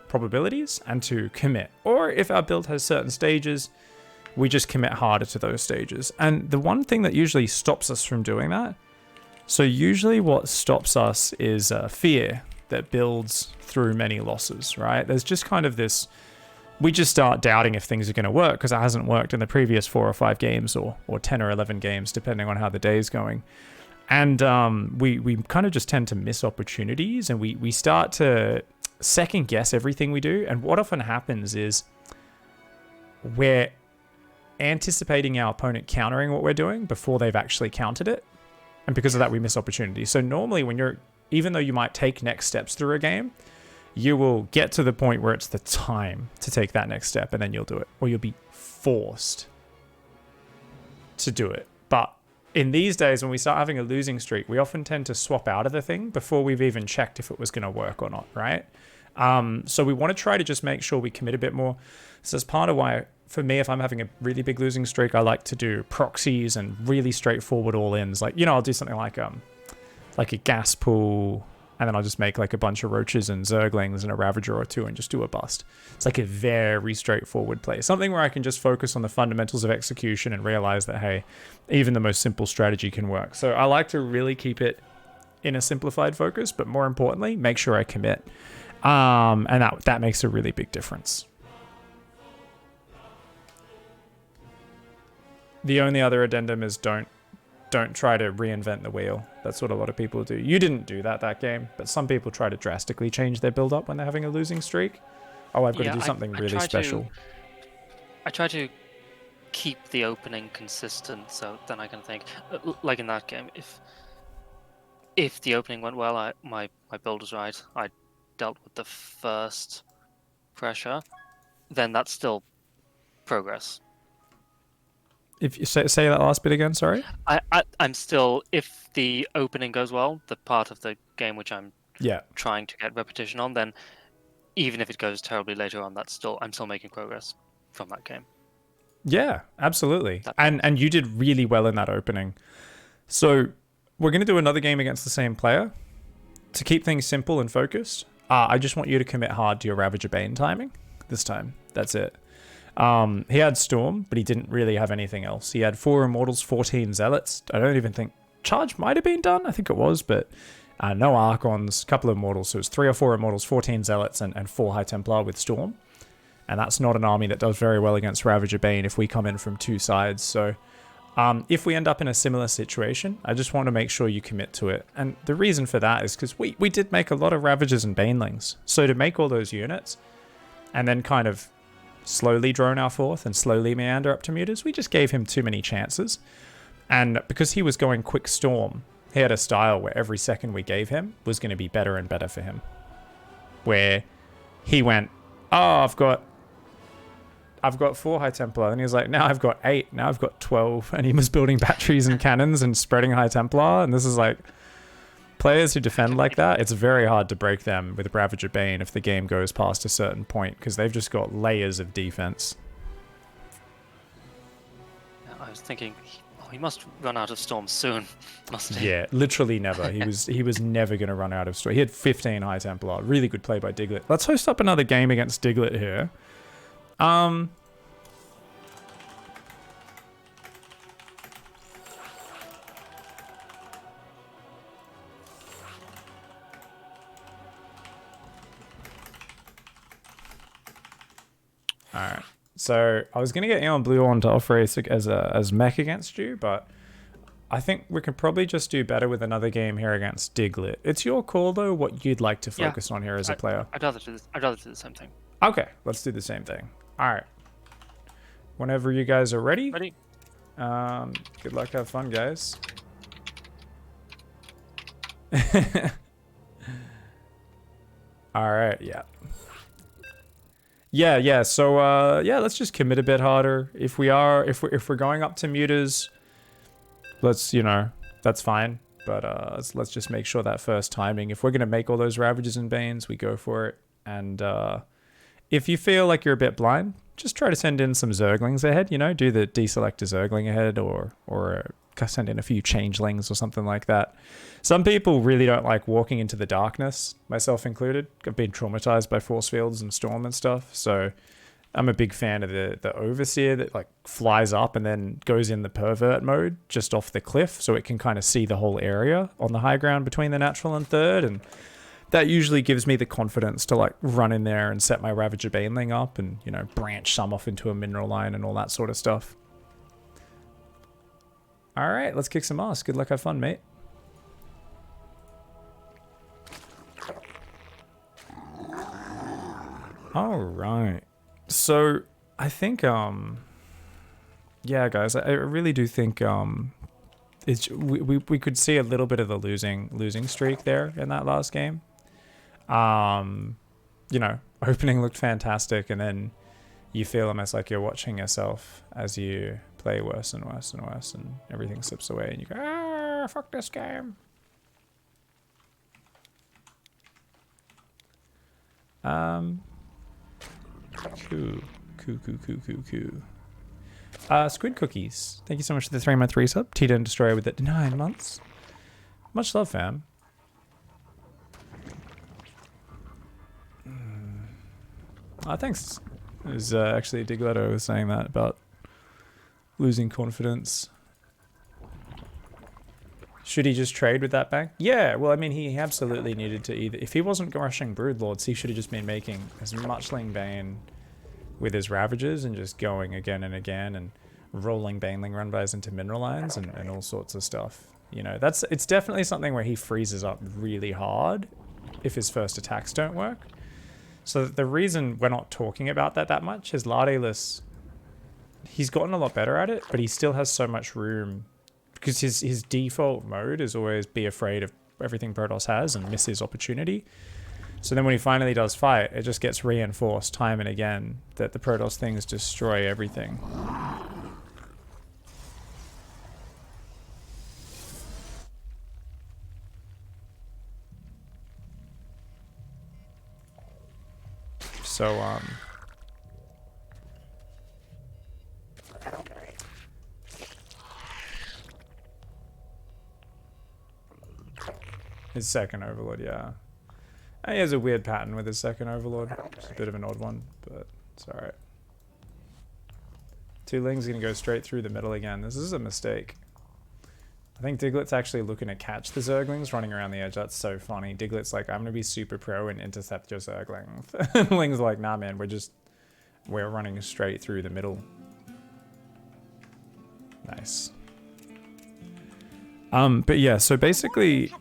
probabilities and to commit. Or if our build has certain stages, we just commit harder to those stages. And the one thing that usually stops us from doing that, so usually what stops us is fear that builds through many losses, right? There's just kind of this, we just start doubting if things are going to work because it hasn't worked in the previous 4 or 5 games or 10 or 11 games, depending on how the day is going. And we kind of just tend to miss opportunities, and we start to second guess everything we do. And what often happens is we're anticipating our opponent countering what we're doing before they've actually countered it. And because of that, we miss opportunities. So normally even though you might take next steps through a game, you will get to the point where it's the time to take that next step, and then you'll do it. Or you'll be forced to do it. But in these days, when we start having a losing streak, we often tend to swap out of the thing before we've even checked if it was going to work or not, right? So we want to try to just make sure we commit a bit more. So that's part of why, for me, if I'm having a really big losing streak, I like to do proxies and really straightforward all-ins. Like, you know, I'll do something like a gas pool, and then I'll just make like a bunch of roaches and zerglings and a ravager or two and just do a bust. It's like a very straightforward play. Something where I can just focus on the fundamentals of execution and realize that, hey, even the most simple strategy can work. So I like to really keep it in a simplified focus, but more importantly, make sure I commit. And that makes a really big difference. The only other addendum is don't try to reinvent the wheel. That's what a lot of people do. You didn't do that game, but some people try to drastically change their build up when they're having a losing streak. Oh, I've got to do something really special.
I try to keep the opening consistent, so then I can think, like in that game, if the opening went well, my build was right, I dealt with the first pressure, then that's still progress.
If you say that last bit again, sorry?
I'm still, if the opening goes well, the part of the game which I'm trying to get repetition on, then even if it goes terribly later on, I'm still making progress from that game.
Yeah, absolutely. And you did really well in that opening. So we're going to do another game against the same player. To keep things simple and focused, I just want you to commit hard to your Ravager Bane timing this time. That's it. He had Storm, but he didn't really have anything else. He had 4 Immortals, 14 Zealots. I don't even think Charge might have been done. I think it was, but no Archons, a couple of Immortals. So it was 3 or 4 Immortals, 14 Zealots, and 4 High Templar with Storm. And that's not an army that does very well against Ravager Bane if we come in from 2 sides. So if we end up in a similar situation, I just want to make sure you commit to it. And the reason for that is because we did make a lot of Ravagers and Banelings. So to make all those units and then kind of slowly drone our 4th and slowly meander up to Mutas, we just gave him too many chances. And because he was going quick storm, he had a style where every second we gave him was going to be better and better for him. Where he went, oh, I've got 4 High Templar, and he was like, now I've got 8, now I've got 12, and he was building batteries and cannons and spreading High Templar, and this is like, players who defend like that, it's very hard to break them with Ravager Bane if the game goes past a certain point, because they've just got layers of defense.
was thinking, oh, he must run out of storms soon, mustn't he?
Yeah, literally never. He was never going to run out of story. He had 15 High Templar. Really good play by Diglett. Let's host up another game against Diglett here. Alright. So I was gonna get Eon Blue on to off race as mech against you, but I think we could probably just do better with another game here against Diglett. It's your call though, what you'd like to focus on here as a player.
I'd rather do this. I'd rather do the same thing.
Okay, let's do the same thing. Alright. Whenever you guys are ready.
Ready?
Good luck, have fun, guys. Alright, yeah. Yeah, so yeah, let's just commit a bit harder. If we're going up to mutas, let's, you know, that's fine. But let's just make sure that first timing, if we're gonna make all those Ravages and Banes, we go for it. And if you feel like you're a bit blind, just try to send in some Zerglings ahead, you know, do the deselect a Zergling ahead, or send in a few Changelings or something like that. Some people really don't like walking into the darkness, myself included. I've been traumatized by force fields and storm and stuff, so I'm a big fan of the Overseer that like flies up and then goes in the pervert mode just off the cliff, so it can kind of see the whole area on the high ground between the natural and third, and that usually gives me the confidence to like run in there and set my Ravager Baneling up and, you know, branch some off into a mineral line and all that sort of stuff. All right, let's kick some ass. Good luck, have fun, mate. All right. So I think, yeah, guys, I really do think we could see a little bit of the losing streak there in that last game. You know, opening looked fantastic, and then you feel almost like you're watching yourself as you play worse and worse and worse, and everything slips away, and you go, ah, fuck this game. Cool. Squid Cookies, thank you so much for the 3-month resub. Tita and Destroyer with it 9 months. Much love, fam. Thanks. It was actually Digletto was saying that about losing confidence. Should he just trade with that bank? Yeah, well, I mean, he absolutely needed to either... If he wasn't rushing Broodlords, he should have just been making as much Ling Bane with his Ravagers and just going again and again and rolling Baneling Runbys into mineral lines and all sorts of stuff. You know, it's definitely something where he freezes up really hard if his first attacks don't work. So the reason we're not talking about that much is Lardalis, he's gotten a lot better at it, but he still has so much room because his default mode is always be afraid of everything Protoss has and miss his opportunity. So then when he finally does fight, it just gets reinforced time and again that the Protoss things destroy everything. So, his second Overlord, yeah. He has a weird pattern with his second Overlord. It's a bit of an odd one, but it's alright. 2 Lings gonna go straight through the middle again. This is a mistake. I think Diglett's actually looking to catch the Zerglings running around the edge. That's so funny. Diglett's like, I'm gonna be super pro and intercept your Zerglings. And Ling's like, nah man, we're running straight through the middle. Nice. But yeah, so basically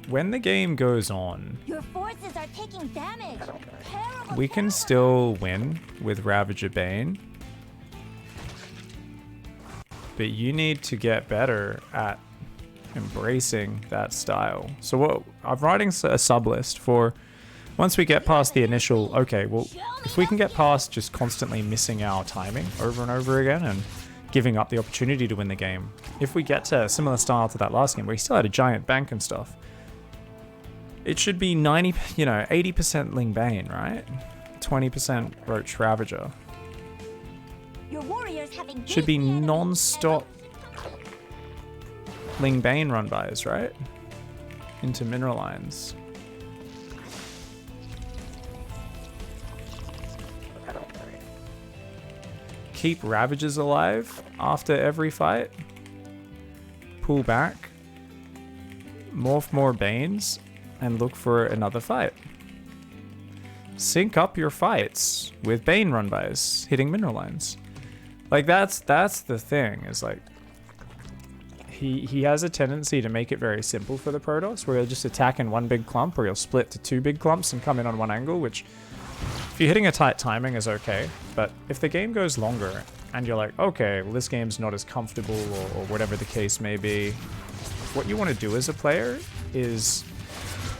when the game goes on,
your forces are taking damage.
We can still win with Ravager Bane. But you need to get better at embracing that style. So what I'm writing a sub list for once we get past the initial, okay, well, if we can get past just constantly missing our timing over and over again and giving up the opportunity to win the game, if we get to a similar style to that last game where he still had a giant bank and stuff, it should be 80% Ling Bane, right? 20% Roach Ravager.
Your warriors having
Should be
beat the enemy.
non-stop Ling Bane run-bys, right? Into mineral lines. Keep Ravagers alive after every fight. Pull back. Morph more Banes. And look for another fight. Sync up your fights with Bane run-bys, hitting mineral lines. Like, that's the thing, is like... He has a tendency to make it very simple for the Protoss, where he'll just attack in one big clump, or he'll split to two big clumps and come in on one angle, which, if you're hitting a tight timing, is okay. But if the game goes longer, and you're like, okay, well, this game's not as comfortable, or whatever the case may be, what you want to do as a player is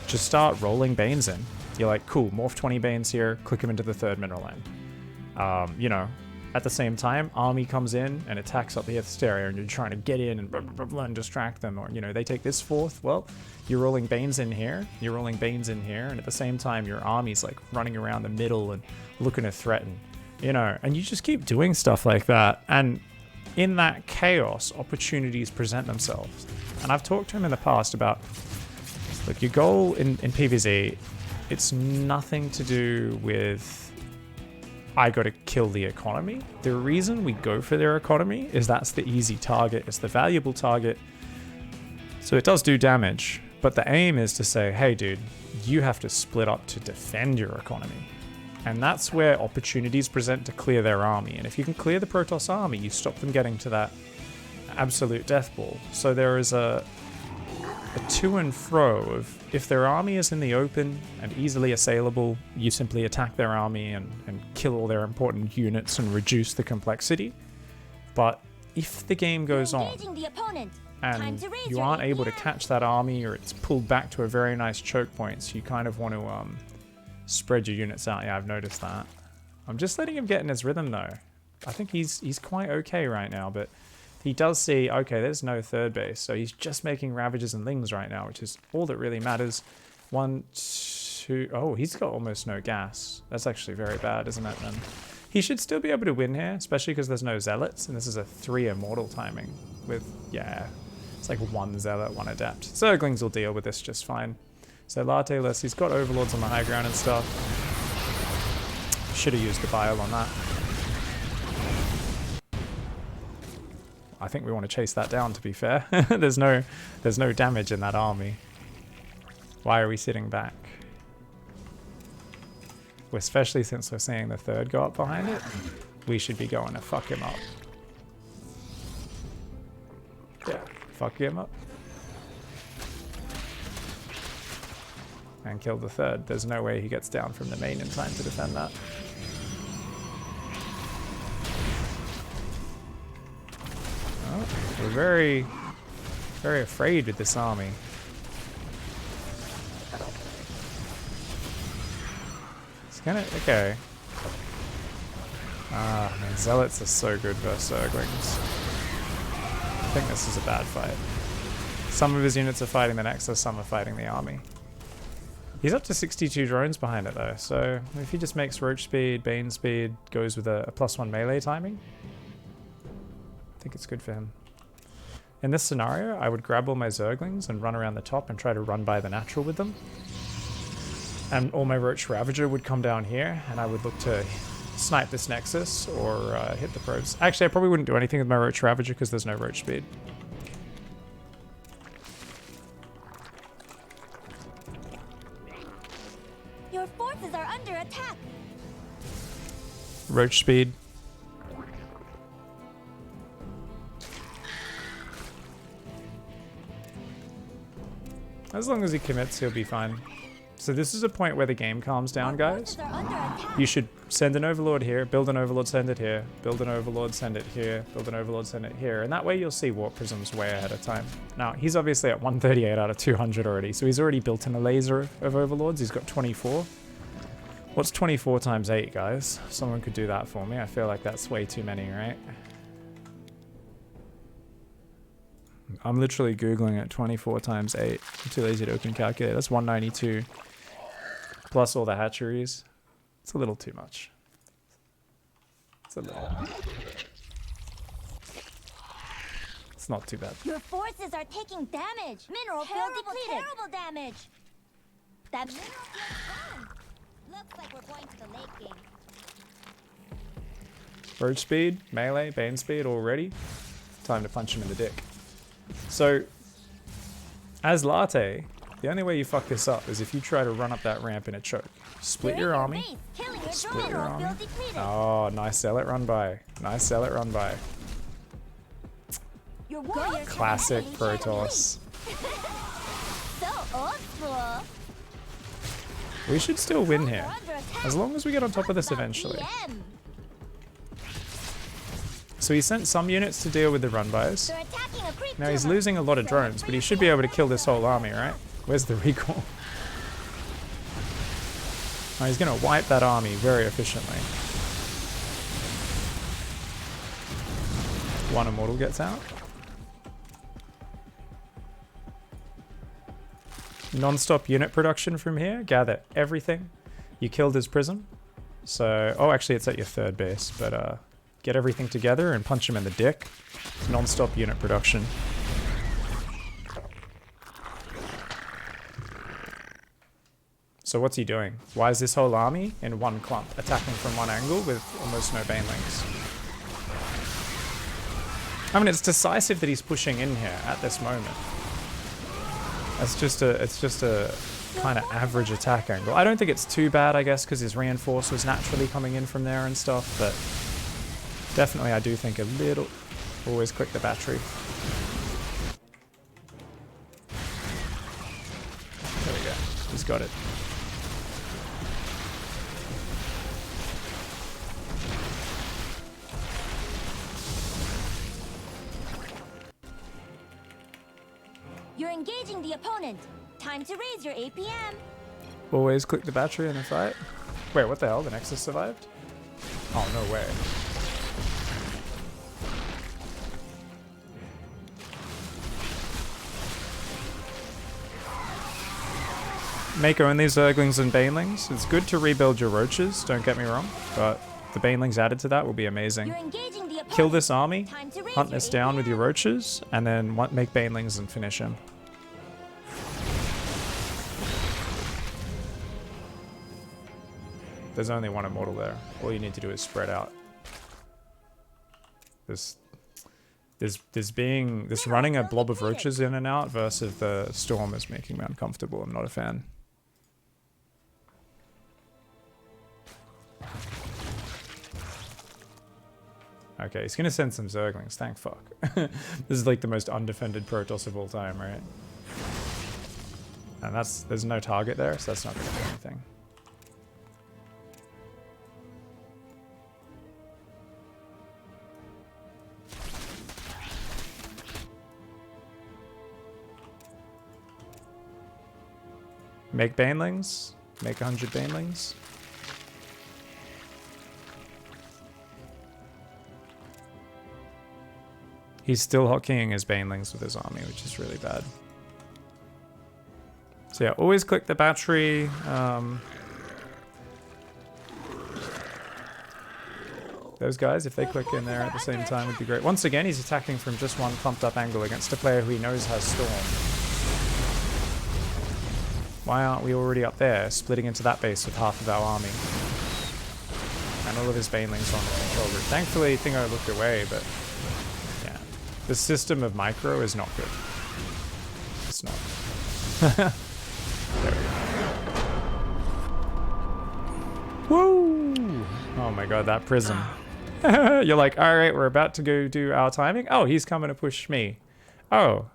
just start rolling Banes in. You're like, cool, morph 20 Banes here, click them into the third mineral line. You know, at the same time, army comes in and attacks up the Earth area, and you're trying to get in and blah, blah, blah, blah, and distract them. Or, you know, they take this fourth. Well, you're rolling Banes in here, you're rolling Banes in here, and at the same time, your army's like running around the middle and looking to threaten. You know, and you just keep doing stuff like that. And in that chaos, opportunities present themselves. And I've talked to him in the past about, look, your goal in PvZ, it's nothing to do with I got to kill the economy. The reason we go for their economy is that's the easy target. It's the valuable target. So it does do damage. But the aim is to say, hey, dude, you have to split up to defend your economy. And that's where opportunities present to clear their army. And if you can clear the Protoss army, you stop them getting to that absolute death ball. So there is a to and fro of, if their army is in the open and easily assailable, you simply attack their army and kill all their important units and reduce the complexity. But if the game goes on
The opponent.
and you aren't able to catch that army, or it's pulled back to a very nice choke point, so you kind of want to spread your units out. Yeah, I've noticed that. I'm just letting him get in his rhythm though. I think he's quite okay right now, but he does see, okay, there's no third base, so he's just making Ravagers and Lings right now, which is all that really matters. 1, 2... Oh, he's got almost no gas. That's actually very bad, isn't it, then? He should still be able to win here, especially because there's no Zealots, and this is a 3 Immortal timing with, yeah, it's like 1 Zealot, 1 Adept. Zerglings will deal with this just fine. So Latte-less, he's got Overlords on the high ground and stuff. Should have used the Bile on that. I think we want to chase that down, to be fair. there's no damage in that army. Why are we sitting back? Well, especially since we're seeing the third go up behind it, we should be going to fuck him up. Yeah, fuck him up. And kill the third. There's no way he gets down from the main in time to defend that. We're very, very afraid with this army. It's gonna, okay. Ah, man, Zealots are so good versus Zerglings. I think this is a bad fight. Some of his units are fighting the Nexus, some are fighting the army. He's up to 62 drones behind it though, so if he just makes Roach speed, Bane speed, goes with a +1 melee timing, I think it's good for him. In this scenario, I would grab all my Zerglings and run around the top and try to run by the natural with them. And all my Roach Ravager would come down here, and I would look to snipe this Nexus or hit the probes. Actually, I probably wouldn't do anything with my Roach Ravager because there's no Roach speed.
Your forces are under attack.
Roach speed. As long as he commits, he'll be fine. So this is a point where the game calms down, guys. You should send an Overlord here, build an Overlord, send it here, build an Overlord, send it here, build an Overlord, send it here, and that way you'll see Warp Prisms way ahead of time. Now, he's obviously at 138 out of 200 already, so he's already built in a laser of Overlords. He's got 24. What's 24 times 8, guys? Someone could do that for me. I feel like that's way too many, right? I'm literally Googling it. 24 times 8. I'm too lazy to open calculator. That's 192. Plus all the hatcheries. It's a little too much. It's a little. It's not too bad.
Your forces are taking damage. Mineral field depleted. Terrible damage. That mineral field's gone. Looks like we're going to the late game.
Roach speed, melee, bane speed already. Time to punch him in the dick. So, as Latte, the only way you fuck this up is if you try to run up that ramp in a choke. Split your army. Split your army. Oh, nice zealot run by. Nice zealot run by. Classic Protoss.
So old school.
We should still win here, as long as we get on top of this eventually. So he sent some units to deal with the run-bys. Now he's losing a lot of drones, but he should be able to kill this whole army, right? Where's the recall? Oh, he's going to wipe that army very efficiently. One immortal gets out. Non-stop unit production from here. Gather everything. You killed his prism. So, oh, actually it's at your third base, but get everything together and punch him in the dick. Non-stop unit production. So what's he doing? Why is this whole army in one clump, attacking from one angle with almost no banelings? I mean, it's decisive that he's pushing in here at this moment. It's just a kind of average attack angle. I don't think it's too bad, I guess, because his reinforce was naturally coming in from there and stuff, but definitely I do think a little... Always click the battery. There we go. He's got it.
You're engaging the opponent. Time to raise your APM.
Always click the battery in a fight. Wait, what the hell? The Nexus survived? Oh, no way. Make only Zerglings and Banelings. It's good to rebuild your Roaches, don't get me wrong, but the Banelings added to that will be amazing.
You're engaging the opponent.
Kill this army,
Time to raise
hunt
your
this down with your
APM.
Roaches, and then make Banelings and finish him. There's only one immortal there. All you need to do is spread out. This running a blob of roaches in and out versus the storm is making me uncomfortable. I'm not a fan. Okay, he's gonna send some Zerglings, thank fuck. This is like the most undefended Protoss of all time, right? And there's no target there, so that's not gonna do anything. Make Banelings. Make 100 Banelings. He's still hotkeying his Banelings with his army, which is really bad. So yeah, always click the battery. Those guys, if they click in there at the same time, would be great. Once again, he's attacking from just one clumped up angle against a player who he knows has Storm. Why aren't we already up there, splitting into that base with half of our army? And all of his Banelings on the control group. Thankfully, I think I looked away, but yeah. The system of micro is not good. It's not. There we go. Woo! Oh my god, that prism. You're like, alright, we're about to go do our timing. Oh, he's coming to push me. Oh.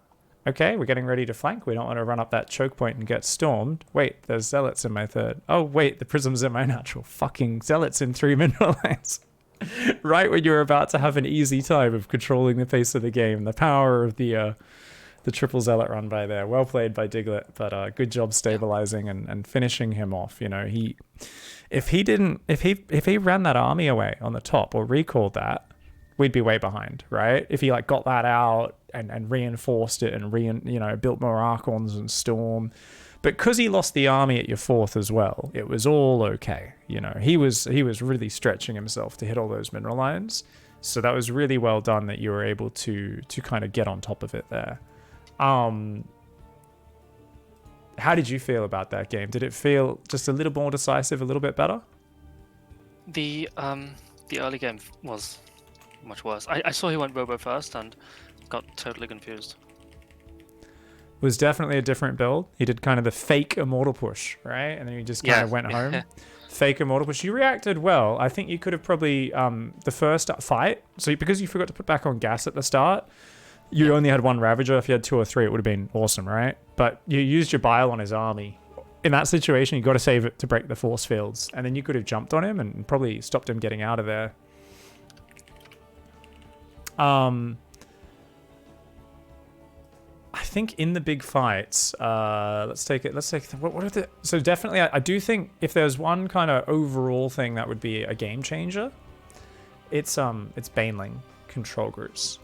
Okay, we're getting ready to flank. We don't want to run up that choke point and get stormed. Wait, there's zealots in my third. Oh, wait, the prism's in my natural. Fucking zealots in 3 mineral lines. Right when you're about to have an easy time of controlling the pace of the game. The power of the triple zealot run by there. Well played by Diglett, but good job stabilizing and finishing him off. You know, if he ran that army away on the top or recalled that, we'd be way behind, right? If he like got that out and reinforced it and built more Archons and Storm. But because he lost the army at your fourth as well, it was all okay. You know, he was really stretching himself to hit all those mineral lines. So that was really well done that you were able to kind of get on top of it there. How did you feel about that game? Did it feel just a little more decisive, a little bit better?
The early game was much worse. I saw he went Robo first and got totally confused.
Was definitely a different build. He did kind of the fake immortal push, right? And then he just kind of went home. Fake immortal push. You reacted well. I think you could have probably the first fight. So because you forgot to put back on gas at the start, you only had one Ravager. If you had 2 or 3, it would have been awesome, right? But you used your bile on his army. In that situation, you got to save it to break the force fields, and then you could have jumped on him and probably stopped him getting out of there. I think in the big fights, let's take what are the, so definitely I do think if there's one kind of overall thing that would be a game changer, it's Baneling control groups.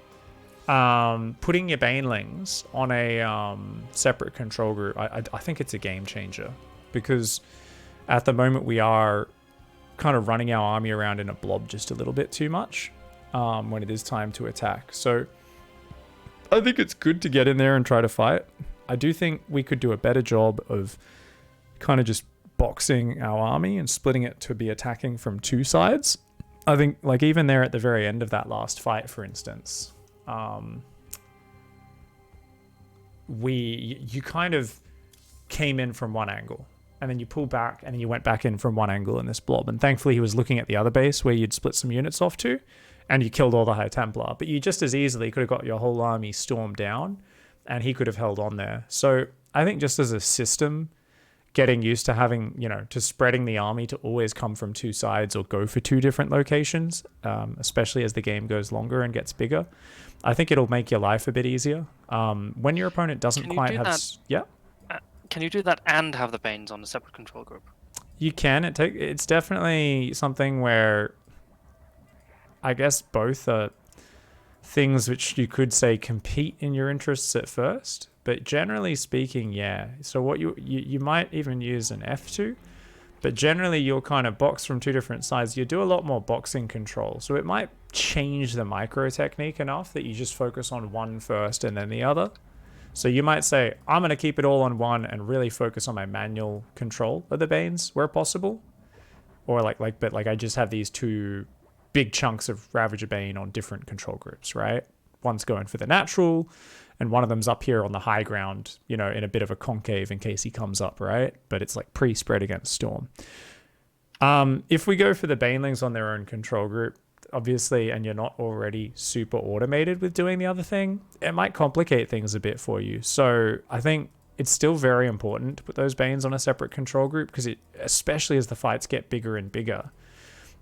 Putting your Banelings on a separate control group, I think it's a game changer, because at the moment we are kind of running our army around in a blob just a little bit too much when it is time to attack. So I think it's good to get in there and try to fight. I do think we could do a better job of kind of just boxing our army and splitting it to be attacking from 2 sides. I think, like, even there at the very end of that last fight, for instance, you kind of came in from one angle, and then you pull back, and then you went back in from one angle in this blob. And thankfully, he was looking at the other base where you'd split some units off to, and you killed all the High Templar. But you just as easily could have got your whole army stormed down, and he could have held on there. So I think just as a system, getting used to having, to spreading the army to always come from 2 sides or go for 2 different locations, especially as the game goes longer and gets bigger, I think it'll make your life a bit easier. When your opponent doesn't quite have...
Can you do that and have the Banes on a separate control group?
You can. It's definitely something where I guess both are things which you could say compete in your interests at first, but generally speaking, yeah. So what you might even use an F2, but generally you'll kind of box from 2 different sides. You do a lot more boxing control, so it might change the micro technique enough that you just focus on one first and then the other. So you might say, I'm going to keep it all on one and really focus on my manual control of the Banes where possible, or but I just have these 2 big chunks of Ravager Bane on different control groups, right? One's going for the natural, and one of them's up here on the high ground, in a bit of a concave in case he comes up, right? But it's like pre-spread against Storm. If we go for the Banelings on their own control group, obviously, and you're not already super automated with doing the other thing, it might complicate things a bit for you. So I think it's still very important to put those Banes on a separate control group, because especially as the fights get bigger and bigger,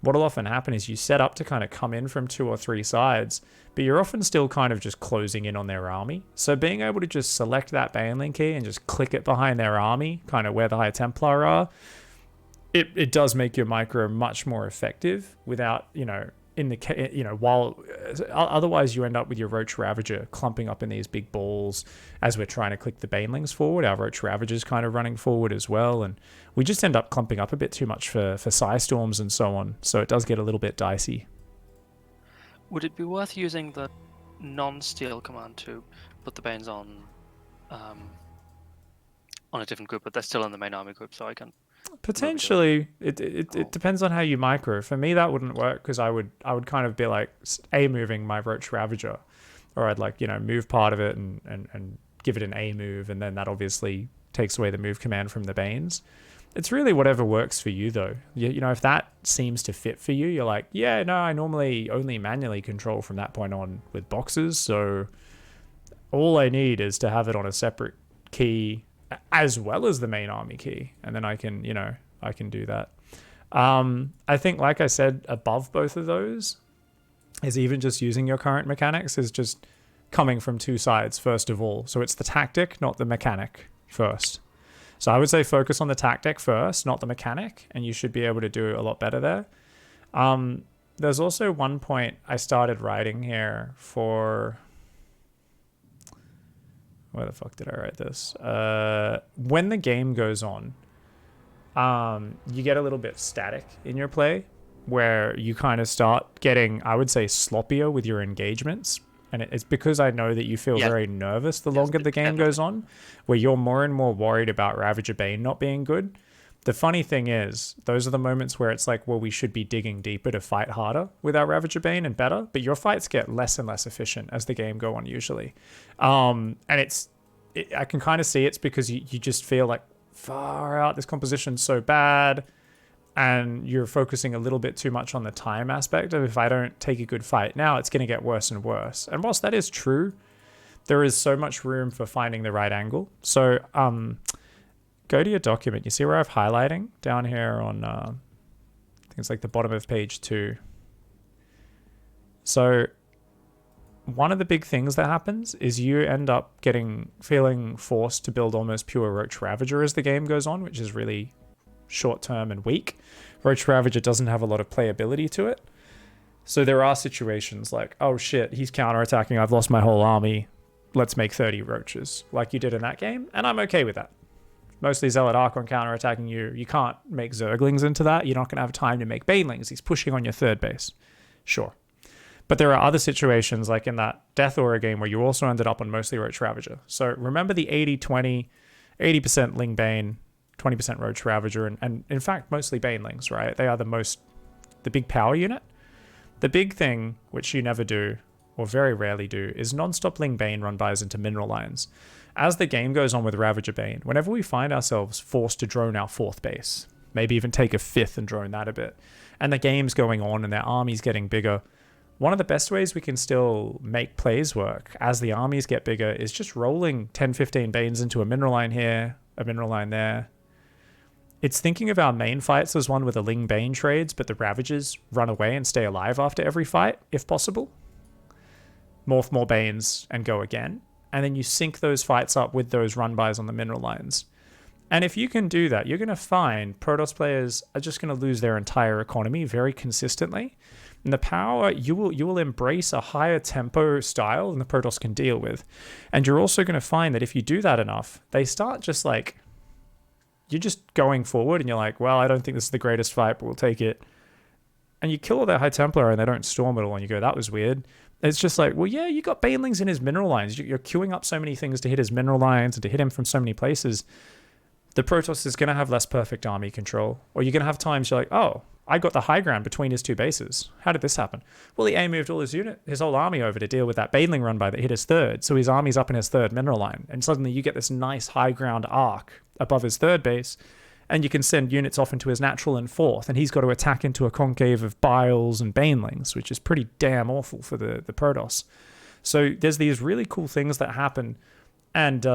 what'll often happen is you set up to kind of come in from 2 or 3 sides, but you're often still kind of just closing in on their army. So being able to just select that Baneling key and just click it behind their army, kind of where the High Templar are, it does make your micro much more effective without, while otherwise you end up with your Roach Ravager clumping up in these big balls as we're trying to click the Banelings forward. Our Roach Ravager's kind of running forward as well, and we just end up clumping up a bit too much for Psystorms and so on. So it does get a little bit dicey.
Would it be worth using the non-steal command to put the Banes on a different group, but they're still in the main army group, so I can...
Potentially, it depends on how you micro. For me, that wouldn't work, because I would kind of be like A moving my Roach Ravager, or I'd move part of it and give it an A move, and then that obviously takes away the move command from the Banes. It's really whatever works for you, though. If that seems to fit for you, you're like, yeah, no, I normally only manually control from that point on with boxes, so all I need is to have it on a separate key as well as the main army key, and then I can do that. I think, like I said, above both of those is even just using your current mechanics is just coming from 2 sides first of all. So it's the tactic, not the mechanic first. So I would say focus on the tactic first, not the mechanic, and you should be able to do a lot better there. There's also one point I started writing here for... Where the fuck did I write this? When the game goes on, you get a little bit static in your play. where you kind of start getting, I would say, sloppier with your engagements. And it's because I know that you feel very nervous the longer the game goes on, where you're more and more worried about Ravager Bane not being good. The funny thing is, those are the moments where it's like, well, we should be digging deeper to fight harder with our Ravager Bane and better, but your fights get less and less efficient as the game go on usually. And I can kind of see it's because you just feel like, far out, this composition's so bad, and you're focusing a little bit too much on the time aspect of, if I don't take a good fight now, it's going to get worse and worse. And whilst that is true, there is so much room for finding the right angle. So go to your document. You see where I've highlighting down here on, I think it's like the bottom of page 2. So one of the big things that happens is you end up feeling forced to build almost pure Roach Ravager as the game goes on, which is really short-term and weak. Roach Ravager doesn't have a lot of playability to it. So there are situations like, oh shit, he's counterattacking, I've lost my whole army, let's make 30 roaches, like you did in that game, and I'm okay with that. Mostly Zealot Archon counterattacking you can't make Zerglings into that, you're not going to have time to make Banelings, he's pushing on your third base. Sure. But there are other situations, like in that Death Aura game, where you also ended up on mostly Roach Ravager. So remember the 80-20, 80% Ling Bane, 20% Roach Ravager, and in fact, mostly Banelings, right? They are the big power unit. The big thing, which you never do, or very rarely do, is non-stop Ling Bane run-bys into mineral lines. As the game goes on with Ravager Bane, whenever we find ourselves forced to drone our 4th base, maybe even take a 5th and drone that a bit, and the game's going on and their army's getting bigger, one of the best ways we can still make plays work as the armies get bigger is just rolling 10-15 Banes into a mineral line here, a mineral line there. It's thinking of our main fights as one with the Ling Bane trades, but the Ravagers run away and stay alive after every fight, if possible. Morph more Banes and go again. And then you sync those fights up with those run-bys on the mineral lines. And if you can do that, you're going to find Protoss players are just going to lose their entire economy very consistently. And the power, you will embrace a higher tempo style than the Protoss can deal with. And you're also going to find that if you do that enough, they start just like, you're just going forward and you're like, well, I don't think this is the greatest fight, but we'll take it. And you kill all their High Templar and they don't storm at all, and you go, that was weird. It's just like, well, yeah, you got Banelings in his mineral lines. You're queuing up so many things to hit his mineral lines and to hit him from so many places. The Protoss is going to have less perfect army control. Or you're going to have times you're like, oh, I got the high ground between his 2 bases. How did this happen? Well, he A-moved all his whole army over to deal with that Baneling run-by that hit his 3rd. So his army's up in his 3rd mineral line. And suddenly you get this nice high ground arc above his 3rd base. And you can send units off into his natural and 4th. And he's got to attack into a concave of Biles and Banelings, which is pretty damn awful for the Protoss. So there's these really cool things that happen. And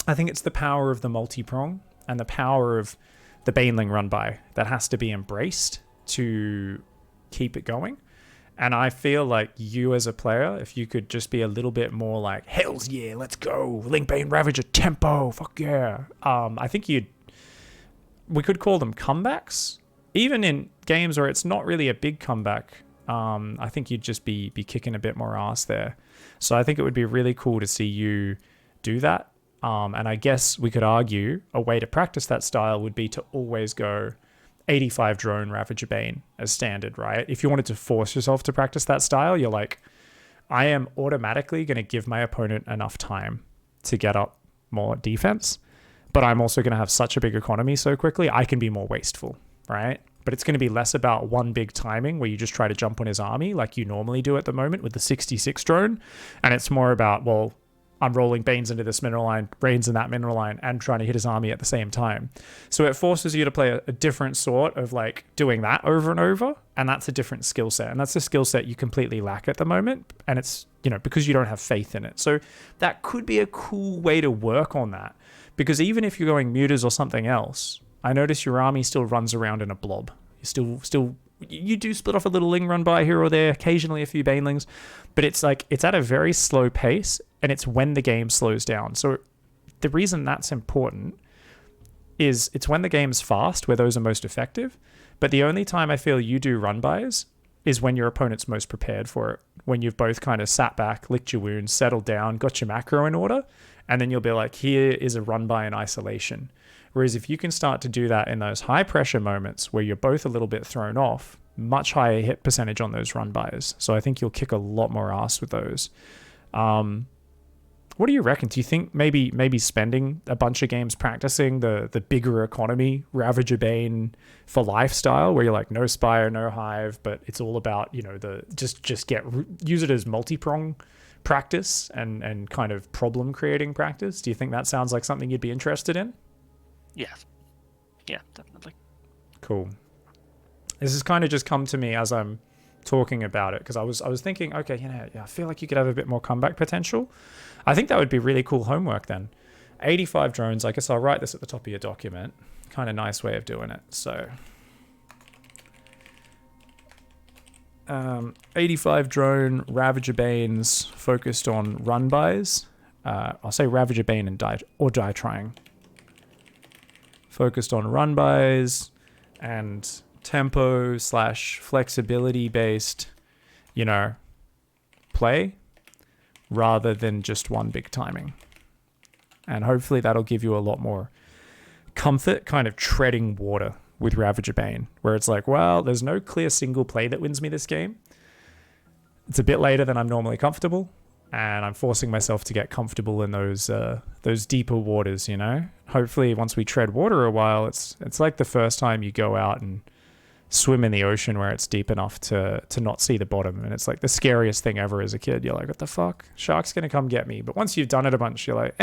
I think it's the power of the multi-prong and the power of the Baneling run-by that has to be embraced to keep it going. And I feel like you as a player, if you could just be a little bit more like, hells yeah, let's go, Ling Bane Ravager tempo, fuck yeah. I think we could call them comebacks. Even in games where it's not really a big comeback, I think you'd just be kicking a bit more ass there. So I think it would be really cool to see you do that. And I guess we could argue a way to practice that style would be to always go 85 drone Ravager Bane as standard, right? If you wanted to force yourself to practice that style, you're like, I am automatically going to give my opponent enough time to get up more defense, but I'm also going to have such a big economy so quickly, I can be more wasteful, right? But it's going to be less about one big timing where you just try to jump on his army like you normally do at the moment with the 66 drone. And it's more about, well, I'm rolling Banes into this mineral line, Brains in that mineral line, and trying to hit his army at the same time. So it forces you to play a different sort of like doing that over and over. And that's a different skill set. And that's a skill set you completely lack at the moment. And it's, because you don't have faith in it. So that could be a cool way to work on that. Because even if you're going mutas or something else, I notice your army still runs around in a blob. You do split off a little Ling run by here or there, occasionally a few Banelings, but it's at a very slow pace, and it's when the game slows down. So the reason that's important is it's when the game's fast where those are most effective, but the only time I feel you do run-bys is when your opponent's most prepared for it, when you've both kind of sat back, licked your wounds, settled down, got your macro in order, and then you'll be like, here is a run-by in isolation. Whereas if you can start to do that in those high pressure moments where you're both a little bit thrown off, much higher hit percentage on those run bys. So I think you'll kick a lot more ass with those. What do you reckon? Do you think maybe spending a bunch of games practicing the bigger economy, Ravager Bane for lifestyle, where you're like no Spire, no Hive, but it's all about, the just use it as multi-prong practice and kind of problem creating practice? Do you think that sounds like something you'd be interested in?
Yes. Yeah, definitely.
Cool. This has kind of just come to me as I'm talking about it, because I was thinking, okay, I feel like you could have a bit more comeback potential. I think that would be really cool homework then. 85 drones. I guess I'll write this at the top of your document. Kind of nice way of doing it. So 85 drone Ravager Banes focused on run bys. I'll say Ravager Bane and die trying. Focused on run bys and tempo / flexibility based, play rather than just one big timing. And hopefully that'll give you a lot more comfort kind of treading water with Ravager Bane, where it's like, well, there's no clear single play that wins me this game. It's a bit later than I'm normally comfortable, and I'm forcing myself to get comfortable in those deeper waters, Hopefully once we tread water a while, it's like the first time you go out and swim in the ocean where it's deep enough to not see the bottom, and it's like the scariest thing ever as a kid. You're like, what the fuck? Shark's gonna come get me. But once you've done it a bunch, you're like,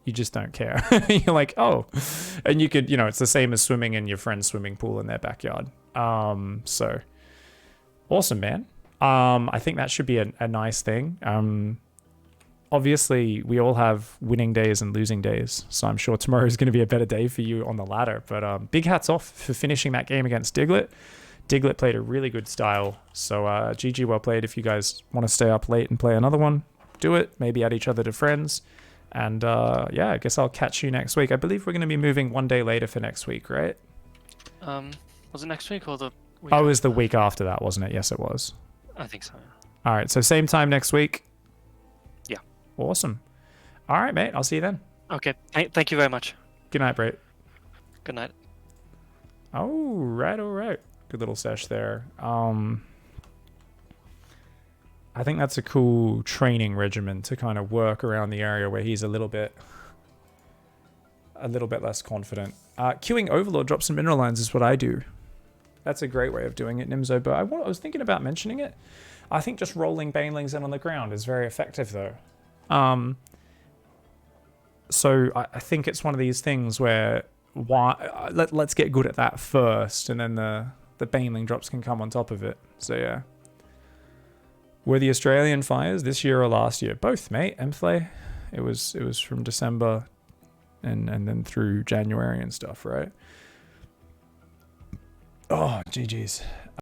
you just don't care. You're like, oh. And you could, it's the same as swimming in your friend's swimming pool in their backyard. So awesome, man. I think that should be a nice thing. Obviously we all have winning days and losing days, so I'm sure tomorrow is going to be a better day for you on the ladder. But big hats off for finishing that game against Diglett. Diglett played a really good style, so GG, well played. If you guys want to stay up late and play another one, do it. Maybe add each other to friends. And I guess I'll catch you next week. I believe we're going to be moving one day later for next week, right?
Was it next week or the week?
Oh, it was the week after that, wasn't it? Yes, it was.
I think so.
All right, so same time next week.
Yeah.
Awesome. All right, mate. I'll see you then.
Okay. Thank you very much.
Good night, Brett.
Good night.
All right. Good little sesh there. I think that's a cool training regimen to kind of work around the area where he's a little bit less confident. Queuing Overlord drops and mineral lines is what I do. That's a great way of doing it, Nimzo. But I was thinking about mentioning it. I think just rolling banelings in on the ground is very effective, though. So I think it's one of these things where let's get good at that first, and then the baneling drops can come on top of it. So yeah. Were the Australian fires this year or last year? Both, mate. Emflay. It was from December and then through January and stuff, right? Oh, GG's.